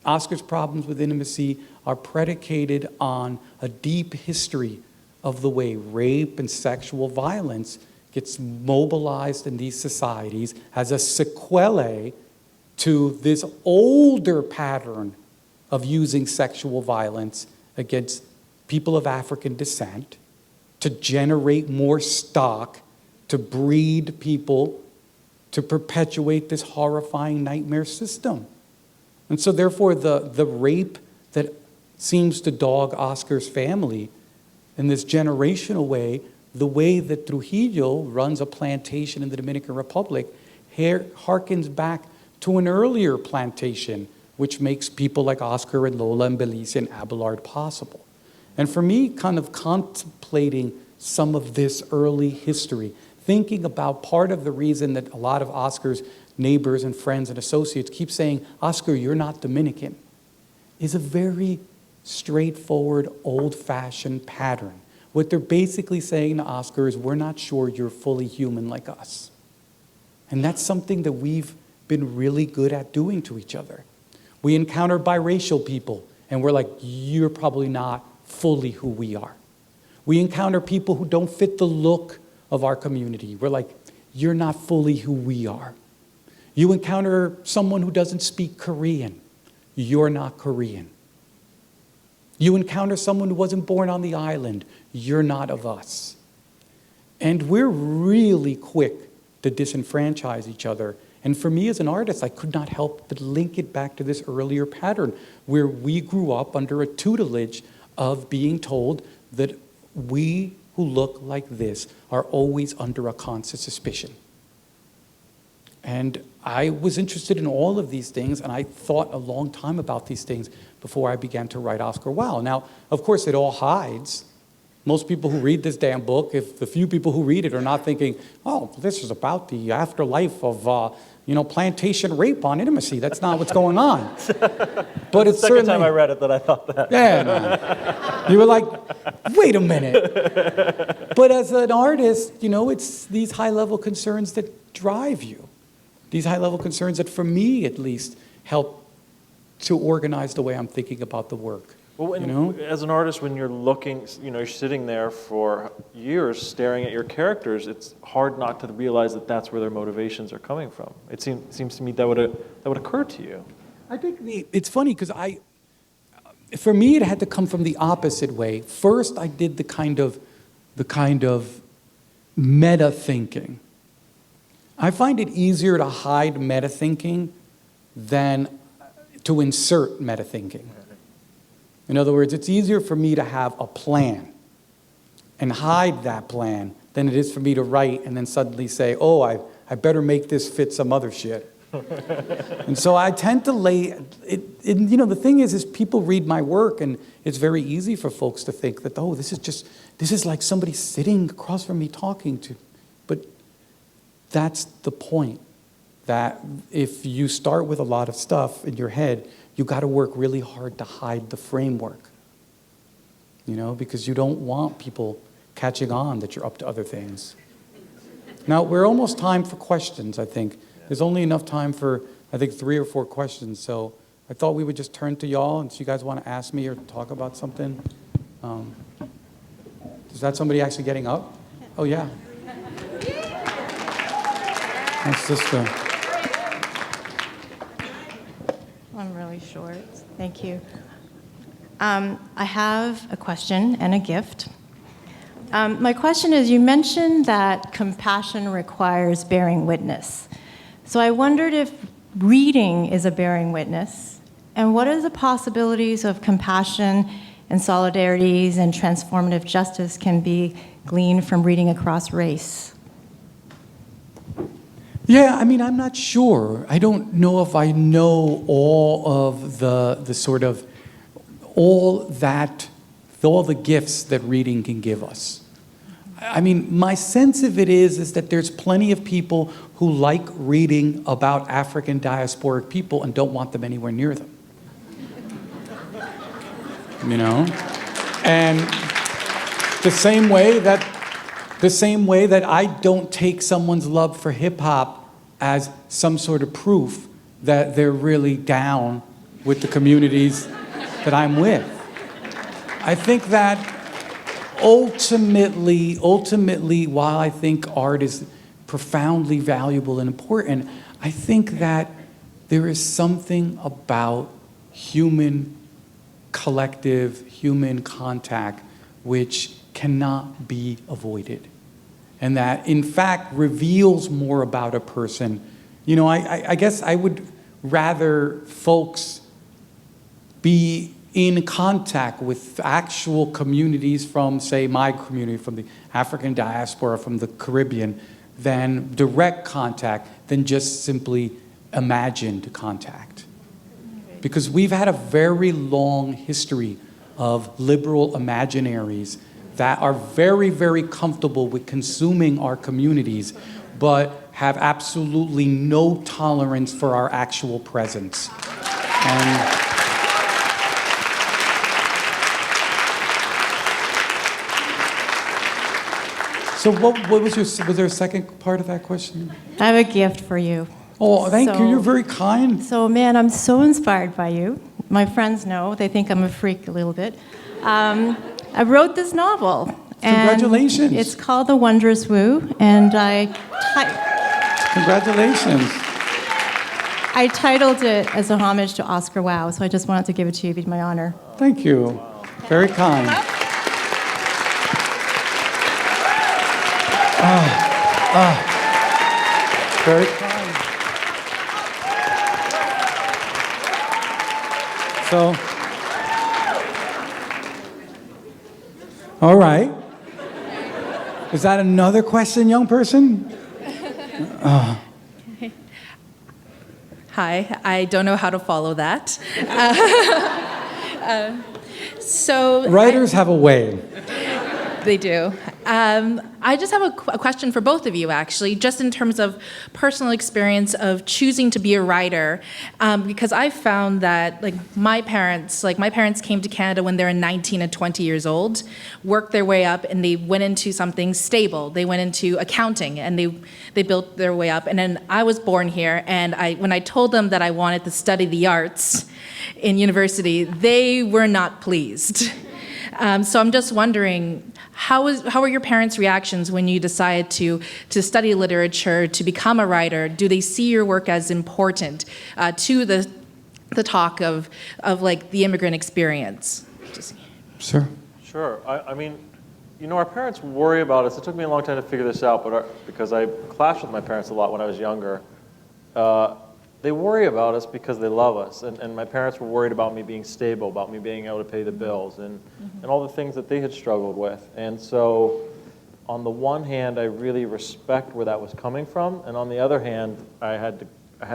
Oscar's problems with intimacy are predicated on a deep history of the way rape and sexual violence gets mobilized in these societies as a sequelae to this older pattern of using sexual violence against people of African descent to generate more stock, to breed people, to perpetuate this horrifying nightmare system. And so therefore the rape that seems to dog Oscar's family in this generational way, the way that Trujillo runs a plantation in the Dominican Republic harkens back to an earlier plantation, which makes people like Oscar and Lola and Belize and Abelard possible. And for me, kind of contemplating some of this early history, thinking about part of the reason that a lot of Oscar's neighbors and friends and associates keep saying, Oscar, you're not Dominican, is a very straightforward, old-fashioned pattern. What they're basically saying to Oscar is, we're not sure you're fully human like us. And that's something that we've been really good at doing to each other. We encounter biracial people, and we're like, you're probably not fully who we are. We encounter people who don't fit the look of our community. We're like, you're not fully who we are. You encounter someone who doesn't speak Korean. You're not Korean. You encounter someone who wasn't born on the island. You're not of us. And we're really quick to disenfranchise each other. And for me as an artist, I could not help but link it back to this earlier pattern where we grew up under a tutelage of being told that we who look like this are always under a constant suspicion. And I was interested in all of these things, and I thought a long time about these things before I began to write Oscar Wilde. Now, of course, it all hides. Most people who read this damn book, if the few people who read it are not thinking, oh, this is about the afterlife of, plantation rape on Intimacy. That's not what's going on. But it's the second time I read it that I thought that. Yeah, no. You were like, wait a minute. But as an artist, it's these high-level concerns that drive you. These high-level concerns that, for me at least, help to organize the way I'm thinking about the work. Well, as an artist, when you're looking, you're sitting there for years staring at your characters, it's hard not to realize that that's where their motivations are coming from. It seems to me that would occur to you. I think it's funny because for me, it had to come from the opposite way. First, I did the kind of meta thinking. I find it easier to hide meta thinking than to insert meta thinking. In other words, it's easier for me to have a plan and hide that plan than it is for me to write and then suddenly say, oh, I better make this fit some other shit. And so I tend to lay it, the thing is people read my work, and it's very easy for folks to think that, oh, this is like somebody sitting across from me talking to. But that's the point, that if you start with a lot of stuff in your head, you got to work really hard to hide the framework, because you don't want people catching on that you're up to other things. Now, we're almost time for questions, I think. There's only enough time for, I think, 3 or 4 questions, so I thought we would just turn to y'all, and if you guys want to ask me or talk about something. Is that somebody actually getting up? Oh, yeah. My sister. I'm really short. Thank you. I have a question and a gift. My question is, you mentioned that compassion requires bearing witness. So I wondered if reading is a bearing witness, and what are the possibilities of compassion and solidarities and transformative justice can be gleaned from reading across race? Yeah, I'm not sure. I don't know if I know all of the sort of, all the gifts that reading can give us. My sense of it is that there's plenty of people who like reading about African diasporic people and don't want them anywhere near them. And the same way that I don't take someone's love for hip hop as some sort of proof that they're really down with the communities that I'm with. I think that ultimately, while I think art is profoundly valuable and important, I think that there is something about human collective, human contact, which cannot be avoided. And that, in fact, reveals more about a person. I guess I would rather folks be in contact with actual communities from, say, my community, from the African diaspora, from the Caribbean, than direct contact, than just simply imagined contact. Because we've had a very long history of liberal imaginaries that are very, very comfortable with consuming our communities, but have absolutely no tolerance for our actual presence. And so was there a second part of that question? I have a gift for you. Oh, thank you. You're very kind. So, man, I'm so inspired by you. My friends know. They think I'm a freak a little bit. I wrote this novel. Congratulations. It's called The Wondrous Woo, and Congratulations. I titled it as a homage to Oscar Wilde, so I just wanted to give it to you. It'd be my honor. Thank you. Very kind. Very kind. All right. Is that another question, young person? Hi, I don't know how to follow that. So Writers have a way. they do. I just have a question for both of you, actually, just in terms of personal experience of choosing to be a writer, because I found that, my parents came to Canada when they were 19 and 20 years old, worked their way up, and they went into something stable. They went into accounting, and they built their way up. And then I was born here, and when I told them that I wanted to study the arts in university, they were not pleased. So I'm just wondering, how were your parents' reactions when you decided to study literature, to become a writer? Do they see your work as important to the talk of the immigrant experience? Sir? Sure. I mean, our parents worry about us. It took me a long time to figure this out, but because I clashed with my parents a lot when I was younger. They worry about us because they love us. And my parents were worried about me being stable, about me being able to pay the bills, and all the things that they had struggled with. And so on the one hand, I really respect where that was coming from. And on the other hand, I had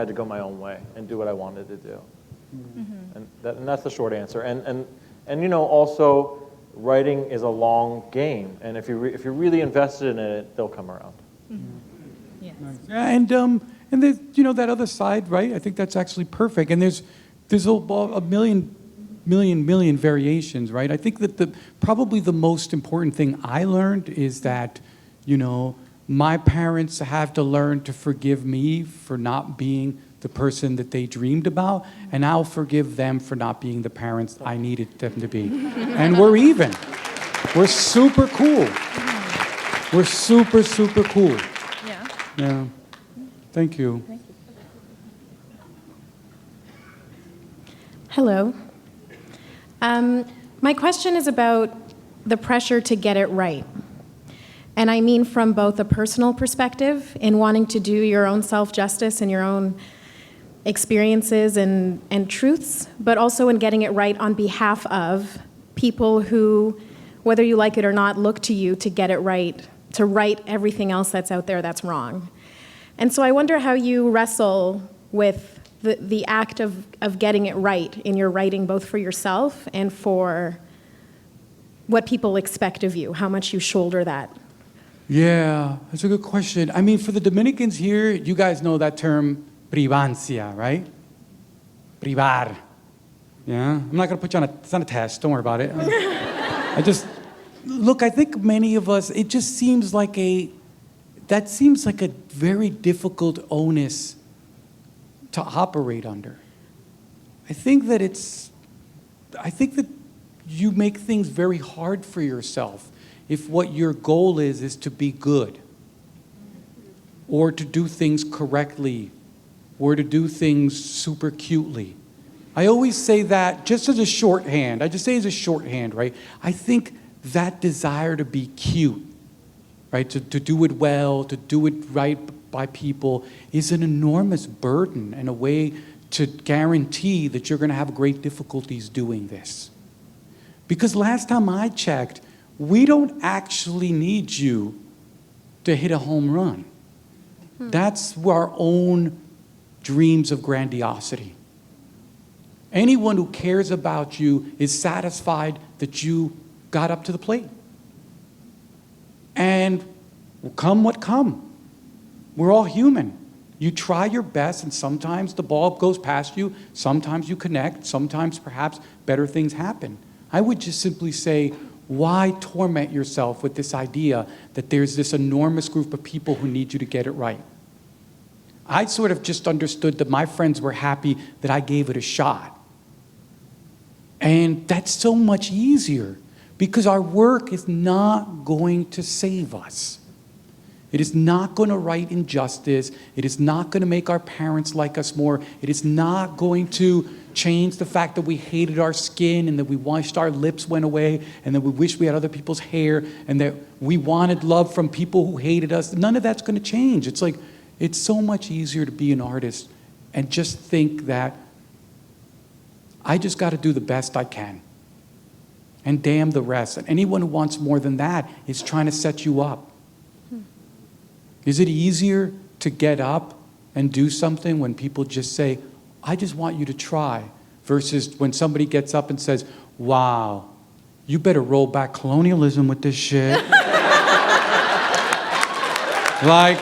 to go my own way and do what I wanted to do. And that's the short answer. And also, writing is a long game. And if you're really invested in it, they'll come around. Yes. And there's, that other side, right? I think that's actually perfect. And there's a million variations, right? I think that probably the most important thing I learned is that, my parents have to learn to forgive me for not being the person that they dreamed about, and I'll forgive them for not being the parents I needed them to be. And we're even. We're super cool. We're super, super cool. Yeah. Yeah. Thank you. Hello. My question is about the pressure to get it right. And I mean from both a personal perspective in wanting to do your own self-justice and your own experiences and truths, but also in getting it right on behalf of people who, whether you like it or not, look to you to get it right, to right everything else that's out there that's wrong. And so I wonder how you wrestle with the act of getting it right in your writing, both for yourself and for what people expect of you, how much you shoulder that. Yeah, that's a good question. I mean, for the Dominicans here, you guys know that term, privancia, right? Privar. Yeah? I'm not going to put you on it's not a test, don't worry about it. I think many of us, it just seems like that seems like a very difficult onus to operate under. I think that you make things very hard for yourself if what your goal is to be good, or to do things correctly, or to do things super cutely. I always say that just as a shorthand. I just say as a shorthand, right? I think that desire to be cute, right, to do it well, to do it right by people, is an enormous burden and a way to guarantee that you're going to have great difficulties doing this. Because last time I checked, we don't actually need you to hit a home run. That's our own dreams of grandiosity. Anyone who cares about you is satisfied that you got up to the plate. And come what come. We're all human. You try your best, and sometimes the ball goes past you, sometimes you connect, sometimes perhaps better things happen. I would just simply say, why torment yourself with this idea that there's this enormous group of people who need you to get it right? I sort of just understood that my friends were happy that I gave it a shot. And that's so much easier, because our work is not going to save us. It is not going to right injustice. It is not going to make our parents like us more. It is not going to change the fact that we hated our skin and that we wished our lips went away and that we wish we had other people's hair and that we wanted love from people who hated us. None of that's going to change. It's like, it's so much easier to be an artist and just think that I just got to do the best I can. and damn the rest. And anyone who wants more than that is trying to set you up. Is it easier to get up and do something when people just say, I just want you to try, versus when somebody gets up and says, wow, you better roll back colonialism with this shit. Like,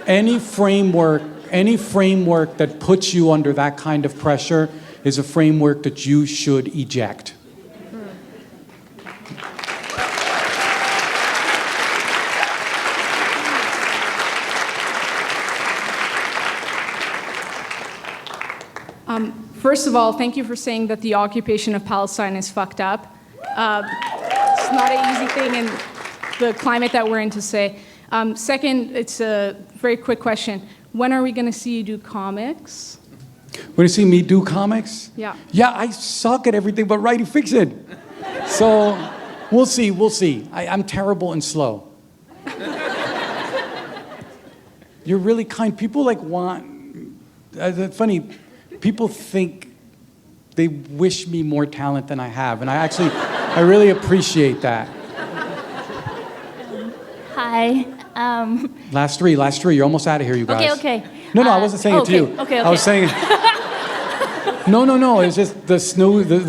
any framework that puts you under that kind of pressure is a framework that you should eject. First of all, thank you for saying that the occupation of Palestine is fucked up. It's not an easy thing in the climate that we're in to say. Second, it's a very quick question. When are we going to see you do comics? Want to see me do comics? Yeah. Yeah, I suck at everything but writing fiction. So we'll see. I'm terrible and slow. You're really kind. People funny, people think they wish me more talent than I have. And I really appreciate that. Hi. Last three. You're almost out of here, you guys. Okay. No, I wasn't saying it to you. Okay. I was saying... No. It's just the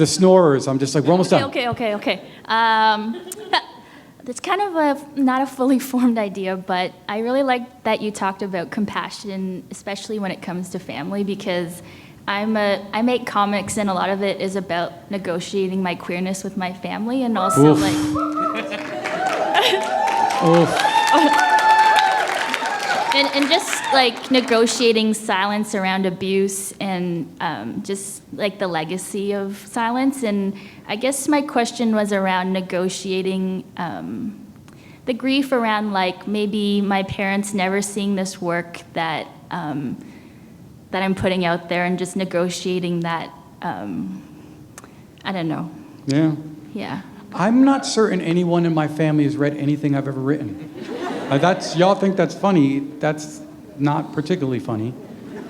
snorers. I'm just like, we're almost done. Okay. That's kind of not a fully formed idea, but I really like that you talked about compassion, especially when it comes to family, because I make comics, and a lot of it is about negotiating my queerness with my family, and also Oof. And just like negotiating silence around abuse, and just like the legacy of silence. And I guess my question was around negotiating the grief around like maybe my parents never seeing this work that that I'm putting out there, and just negotiating that. I don't know. Yeah. Yeah. I'm not certain anyone in my family has read anything I've ever written. Y'all think that's funny. That's not particularly funny.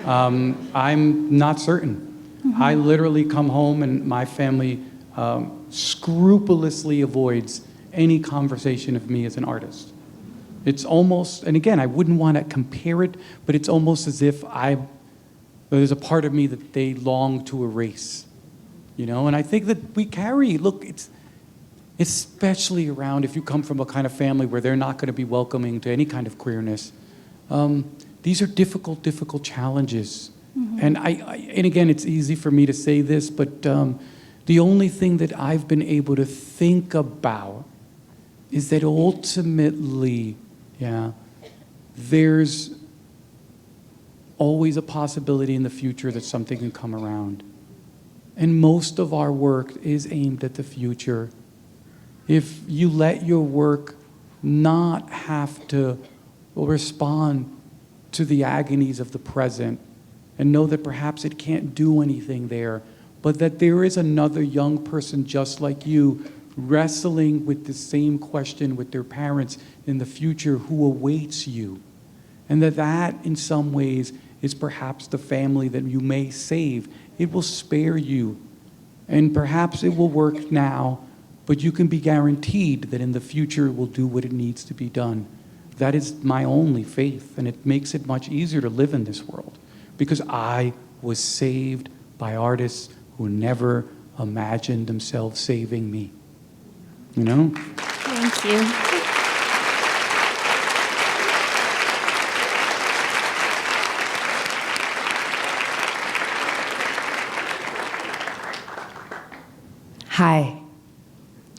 I'm not certain. Mm-hmm. I literally come home and my family scrupulously avoids any conversation of me as an artist. It's almost, and again, I wouldn't want to compare it, but it's almost as if there's a part of me that they long to erase. You know, and I think that we carry, look, it's especially around if you come from a kind of family where they're not going to be welcoming to any kind of queerness. These are difficult challenges. Mm-hmm. And again, it's easy for me to say this, but the only thing that I've been able to think about is that ultimately, there's always a possibility in the future that something can come around. And most of our work is aimed at the future. If you let your work not have to respond to the agonies of the present, and know that perhaps it can't do anything there, but that there is another young person just like you wrestling with the same question with their parents in the future who awaits you. And that in some ways is perhaps the family that you may save. It will spare you. And perhaps it will work now, but you can be guaranteed that in the future it will do what it needs to be done. That is my only faith, and it makes it much easier to live in this world, because I was saved by artists who never imagined themselves saving me. You know? Thank you. Hi.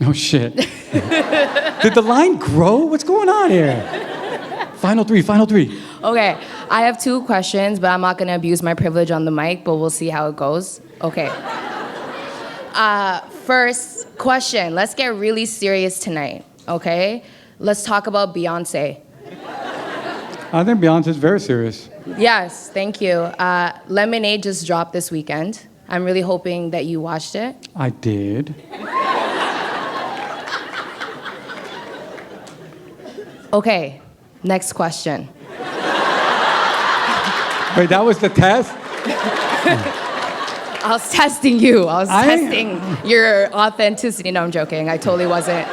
Oh, shit. Did the line grow? What's going on here? Final three. Okay, I have two questions, but I'm not gonna abuse my privilege on the mic, but we'll see how it goes. Okay. First question, let's get really serious tonight, okay? Let's talk about Beyonce. I think Beyonce's very serious. Yes, thank you. Lemonade just dropped this weekend. I'm really hoping that you watched it. I did. Okay, next question. Wait, that was the test? I was testing you. I was testing your authenticity. No, I'm joking. I totally wasn't.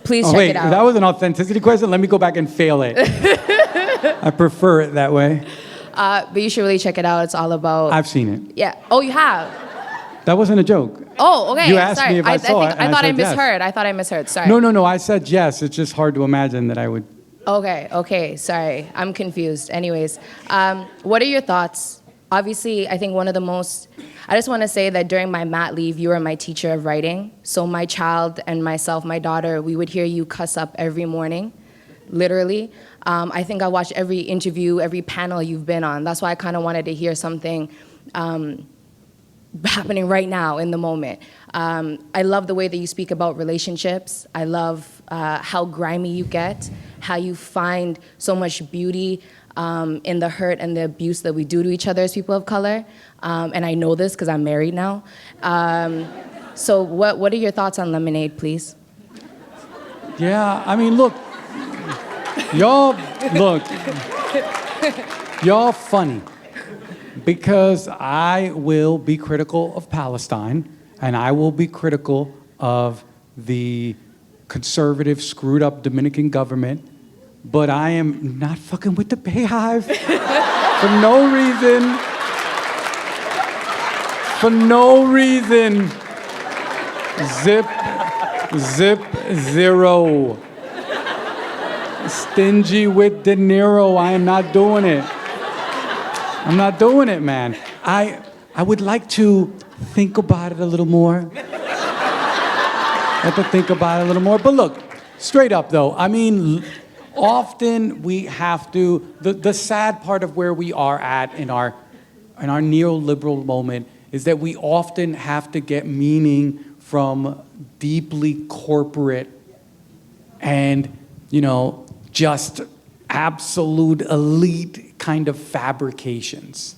Please check wait, it out. if that was an authenticity question, let me go back and fail it. I prefer it that way. But you should really check it out. It's all about... I've seen it. Yeah. Oh, you have? That wasn't a joke. Oh, okay. You asked Sorry. me if I saw it, and I thought I said yes. misheard. I thought I misheard. Sorry. No. I said yes. It's just hard to imagine that I would. Okay. Sorry. I'm confused. Anyways, what are your thoughts? Obviously, I think one of the most... I just want to say that during my mat leave, you were my teacher of writing. So my child and myself, my daughter, we would hear you cuss up every morning, literally. I think I watched every interview, every panel you've been on. That's why I kind of wanted to hear something happening right now in the moment. I love the way that you speak about relationships. I love how grimy you get, how you find so much beauty in the hurt and the abuse that we do to each other as people of color. And I know this because I'm married now. So what are your thoughts on Lemonade, please? Yeah, I mean, look. Y'all funny. Because I will be critical of Palestine, and I will be critical of the conservative, screwed up Dominican government, but I am not fucking with the Bayhive for no reason. For no reason. Zip, zero. Stingy with De Niro. I am not doing it. I'm not doing it, man. I would like to think about it a little more. But look, straight up though, I mean, often we have to, the sad part of where we are at in our neoliberal moment is that we often have to get meaning from deeply corporate and, just absolute elite kind of fabrications.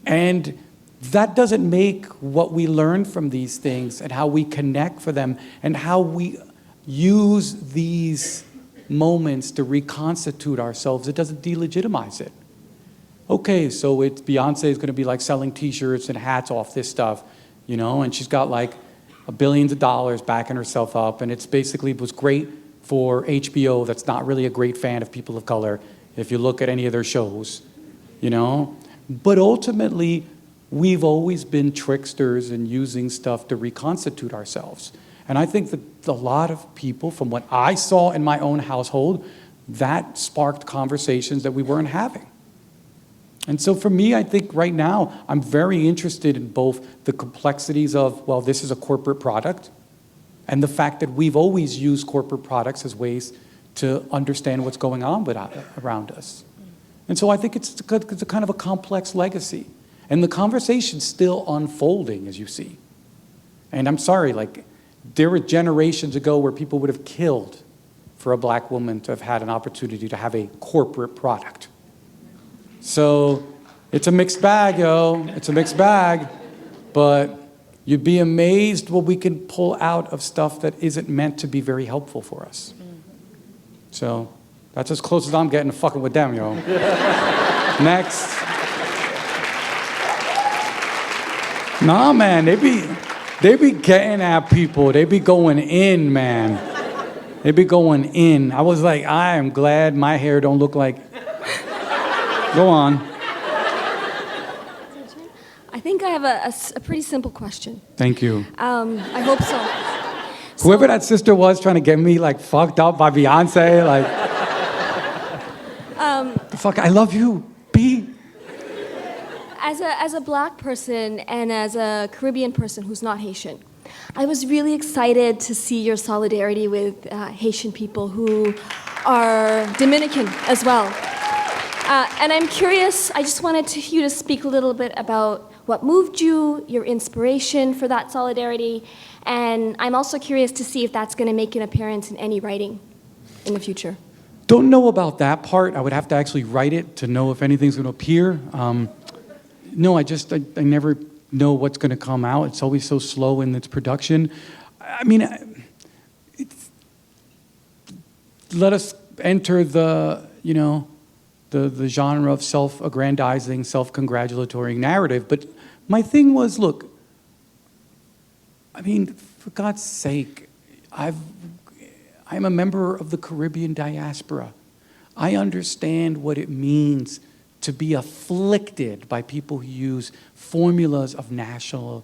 And that doesn't make what we learn from these things and how we connect for them and how we use these moments to reconstitute ourselves, it doesn't delegitimize it. Okay, so Beyonce is going to be like selling t-shirts and hats off this stuff, and she's got like billions of dollars backing herself up, and it's basically was great for HBO that's not really a great fan of people of color if you look at any of their shows, But ultimately, we've always been tricksters and using stuff to reconstitute ourselves. And I think that a lot of people, from what I saw in my own household, that sparked conversations that we weren't having. And so for me, I think right now, I'm very interested in both the complexities of, well, this is a corporate product, and the fact that we've always used corporate products as ways to understand what's going on around us. And so I think it's a kind of a complex legacy. And the conversation's still unfolding, as you see. And I'm sorry, there were generations ago where people would have killed for a black woman to have had an opportunity to have a corporate product. So it's a mixed bag, yo. It's a mixed bag. But you'd be amazed what we can pull out of stuff that isn't meant to be very helpful for us. So that's as close as I'm getting to fucking with them, yo. Next. Nah, man, they be getting at people. They be going in, man. They be going in. I was like, I am glad my hair don't look like... Go on. I think I have a pretty simple question. Thank you. I hope so. Whoever that sister was trying to get me fucked up by Beyonce, the fuck, I love you, B. As a black person and as a Caribbean person who's not Haitian, I was really excited to see your solidarity with Haitian people who are Dominican as well. And I'm curious, I just wanted you to speak a little bit about what moved you, your inspiration for that solidarity, and I'm also curious to see if that's going to make an appearance in any writing in the future. Don't know about that part. I would have to actually write it to know if anything's going to appear. No, I never know what's going to come out. It's always so slow in its production. I mean, let us enter the the genre of self-aggrandizing, self-congratulatory narrative. But my thing was, look, I mean, for God's sake, I'm a member of the Caribbean diaspora. I understand what it means to be afflicted by people who use formulas of nationalism,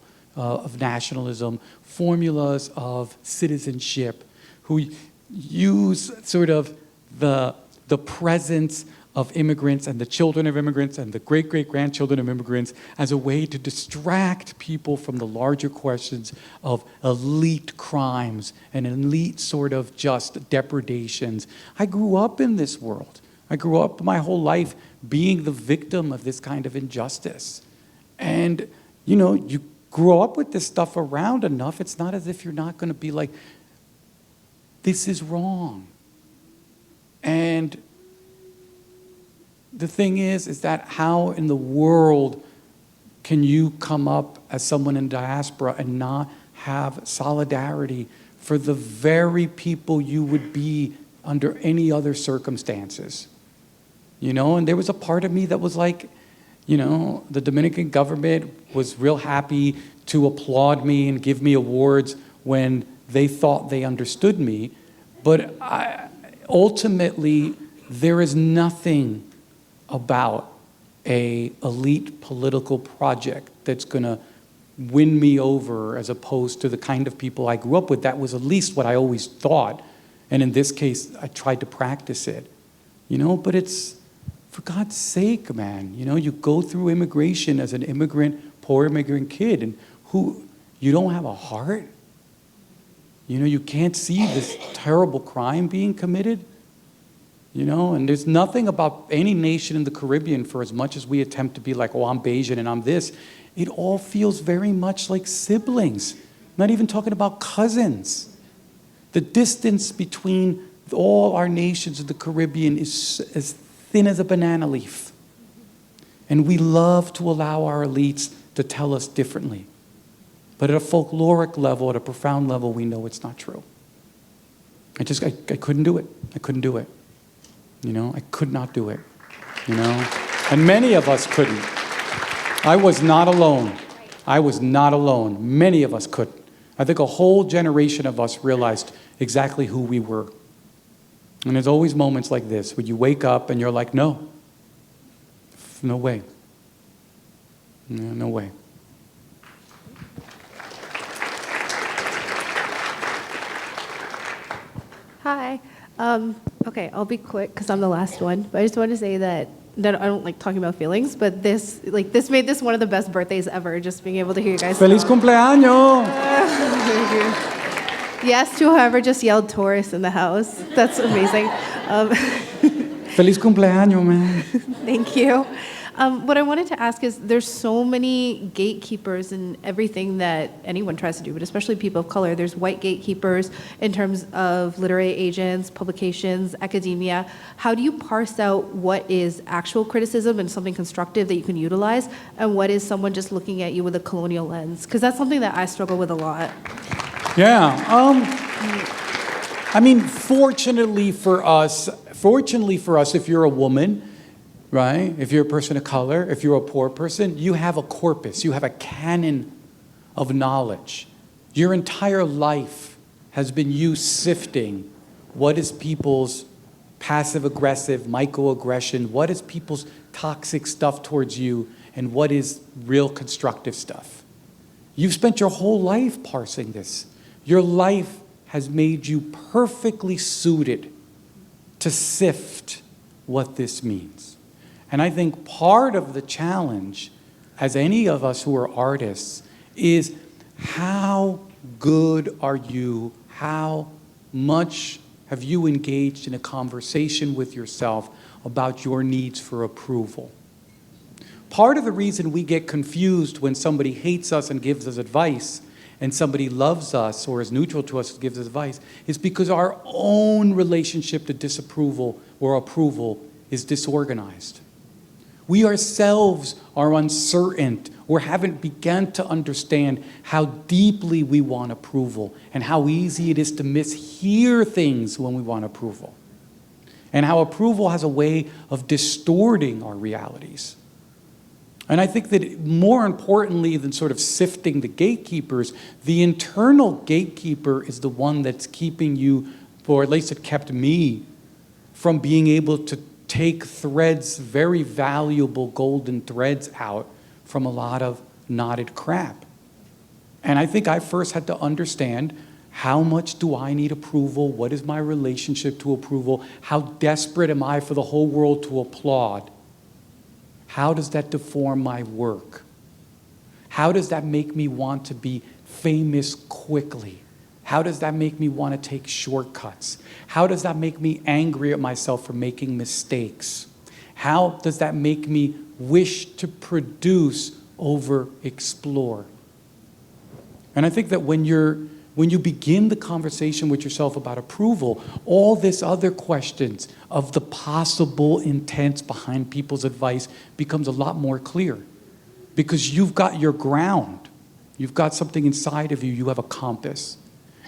formulas of citizenship, who use sort of the presence of immigrants and the children of immigrants and the great-great-grandchildren of immigrants as a way to distract people from the larger questions of elite crimes and elite sort of just depredations. I grew up in this world. I grew up my whole life being the victim of this kind of injustice. And, you know, you grow up with this stuff around enough, it's not as if you're not going to be like, this is wrong. And the thing is that how in the world can you come up as someone in diaspora and not have solidarity for the very people you would be under any other circumstances? You know, and there was a part of me that was like, you know, the Dominican government was real happy to applaud me and give me awards when they thought they understood me. But ultimately, there is nothing about an elite political project that's going to win me over as opposed to the kind of people I grew up with. That was at least what I always thought. And in this case, I tried to practice it. You know, but it's, for God's sake, man, you know, you go through immigration as an immigrant, poor immigrant kid, and you don't have a heart? You know, you can't see this terrible crime being committed? You know, and there's nothing about any nation in the Caribbean, for as much as we attempt to be like, oh, I'm Bayesian and I'm this, it all feels very much like siblings. I'm not even talking about cousins. The distance between all our nations in the Caribbean is as thin as a banana leaf. And we love to allow our elites to tell us differently. But at a folkloric level, at a profound level, we know it's not true. I couldn't do it. I couldn't do it. You know, I could not do it, you know? And many of us couldn't. I was not alone. I was not alone. Many of us couldn't. I think a whole generation of us realized exactly who we were. And there's always moments like this where you wake up and you're like, no, no way. No way. Hi. Okay, I'll be quick because I'm the last one. But I just want to say that I don't like talking about feelings, but this made this one of the best birthdays ever. Just being able to hear you guys. Feliz cumpleaños! Thank you. Yes to whoever just yelled Taurus in the house. That's amazing. Feliz cumpleaños, man. Thank you. What I wanted to ask is, there's so many gatekeepers in everything that anyone tries to do, but especially people of color. There's white gatekeepers in terms of literary agents, publications, academia. How do you parse out what is actual criticism and something constructive that you can utilize, and what is someone just looking at you with a colonial lens? Because that's something that I struggle with a lot. Yeah. I mean, fortunately for us, if you're a woman, right? If you're a person of color, if you're a poor person, you have a corpus, you have a canon of knowledge. Your entire life has been you sifting what is people's passive-aggressive, microaggression, what is people's toxic stuff towards you, and what is real constructive stuff. You've spent your whole life parsing this. Your life has made you perfectly suited to sift what this means. And I think part of the challenge, as any of us who are artists, is how good are you? How much have you engaged in a conversation with yourself about your needs for approval? Part of the reason we get confused when somebody hates us and gives us advice, and somebody loves us or is neutral to us and gives us advice, is because our own relationship to disapproval or approval is disorganized. We ourselves are uncertain or haven't begun to understand how deeply we want approval and how easy it is to mishear things when we want approval. and how approval has a way of distorting our realities. And I think that more importantly than sort of sifting the gatekeepers, the internal gatekeeper is the one that's keeping you, or at least it kept me, from being able to take threads, very valuable golden threads out from a lot of knotted crap. And I think I first had to understand, how much do I need approval? What is my relationship to approval? How desperate am I for the whole world to applaud? How does that deform my work? How does that make me want to be famous quickly? How does that make me want to take shortcuts? How does that make me angry at myself for making mistakes? How does that make me wish to produce over explore? And I think that when you begin the conversation with yourself about approval, all this other questions of the possible intents behind people's advice becomes a lot more clear, because you've got your ground. You've got something inside of you. You have a compass.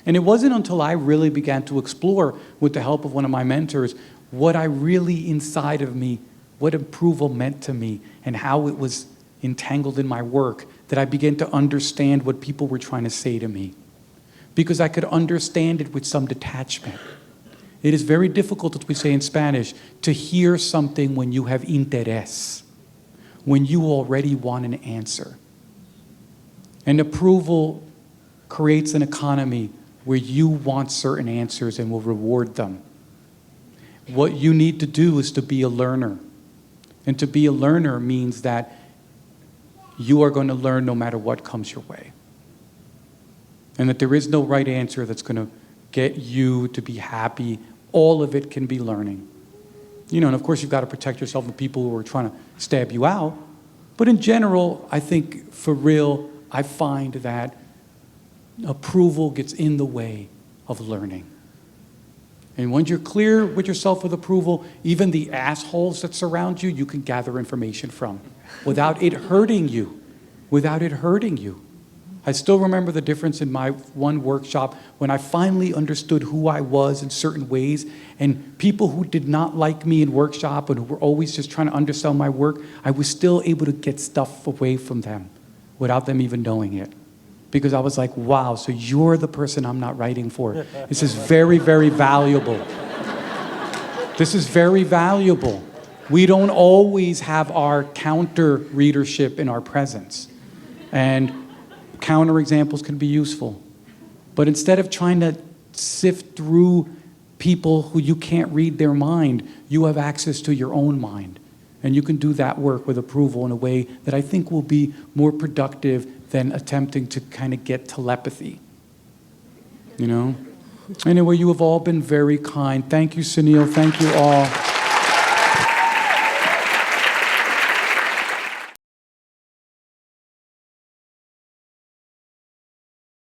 And it wasn't until I really began to explore, with the help of one of my mentors, what I really inside of me, what approval meant to me, and how it was entangled in my work, that I began to understand what people were trying to say to me, because I could understand it with some detachment. It is very difficult, as we say in Spanish, to hear something when you have interés, when you already want an answer. And approval creates an economy where you want certain answers and will reward them. What you need to do is to be a learner. And to be a learner means that you are going to learn no matter what comes your way. And that there is no right answer that's going to get you to be happy. All of it can be learning. You know, and of course you've got to protect yourself from people who are trying to stab you out. But in general, I think for real, I find that approval gets in the way of learning. And when you're clear with yourself with approval, even the assholes that surround you, you can gather information from without it hurting you. Without it hurting you. I still remember the difference in my one workshop when I finally understood who I was in certain ways, and people who did not like me in workshop and who were always just trying to undersell my work, I was still able to get stuff away from them without them even knowing it. Because I was like, wow, so you're the person I'm not writing for. This is very, very valuable. This is very valuable. We don't always have our counter readership in our presence. And counter examples can be useful. But instead of trying to sift through people who you can't read their mind, you have access to your own mind. And you can do that work with approval in a way that I think will be more productive than attempting to kind of get telepathy. You know? Anyway, you have all been very kind. Thank you, Sunil. Thank you all.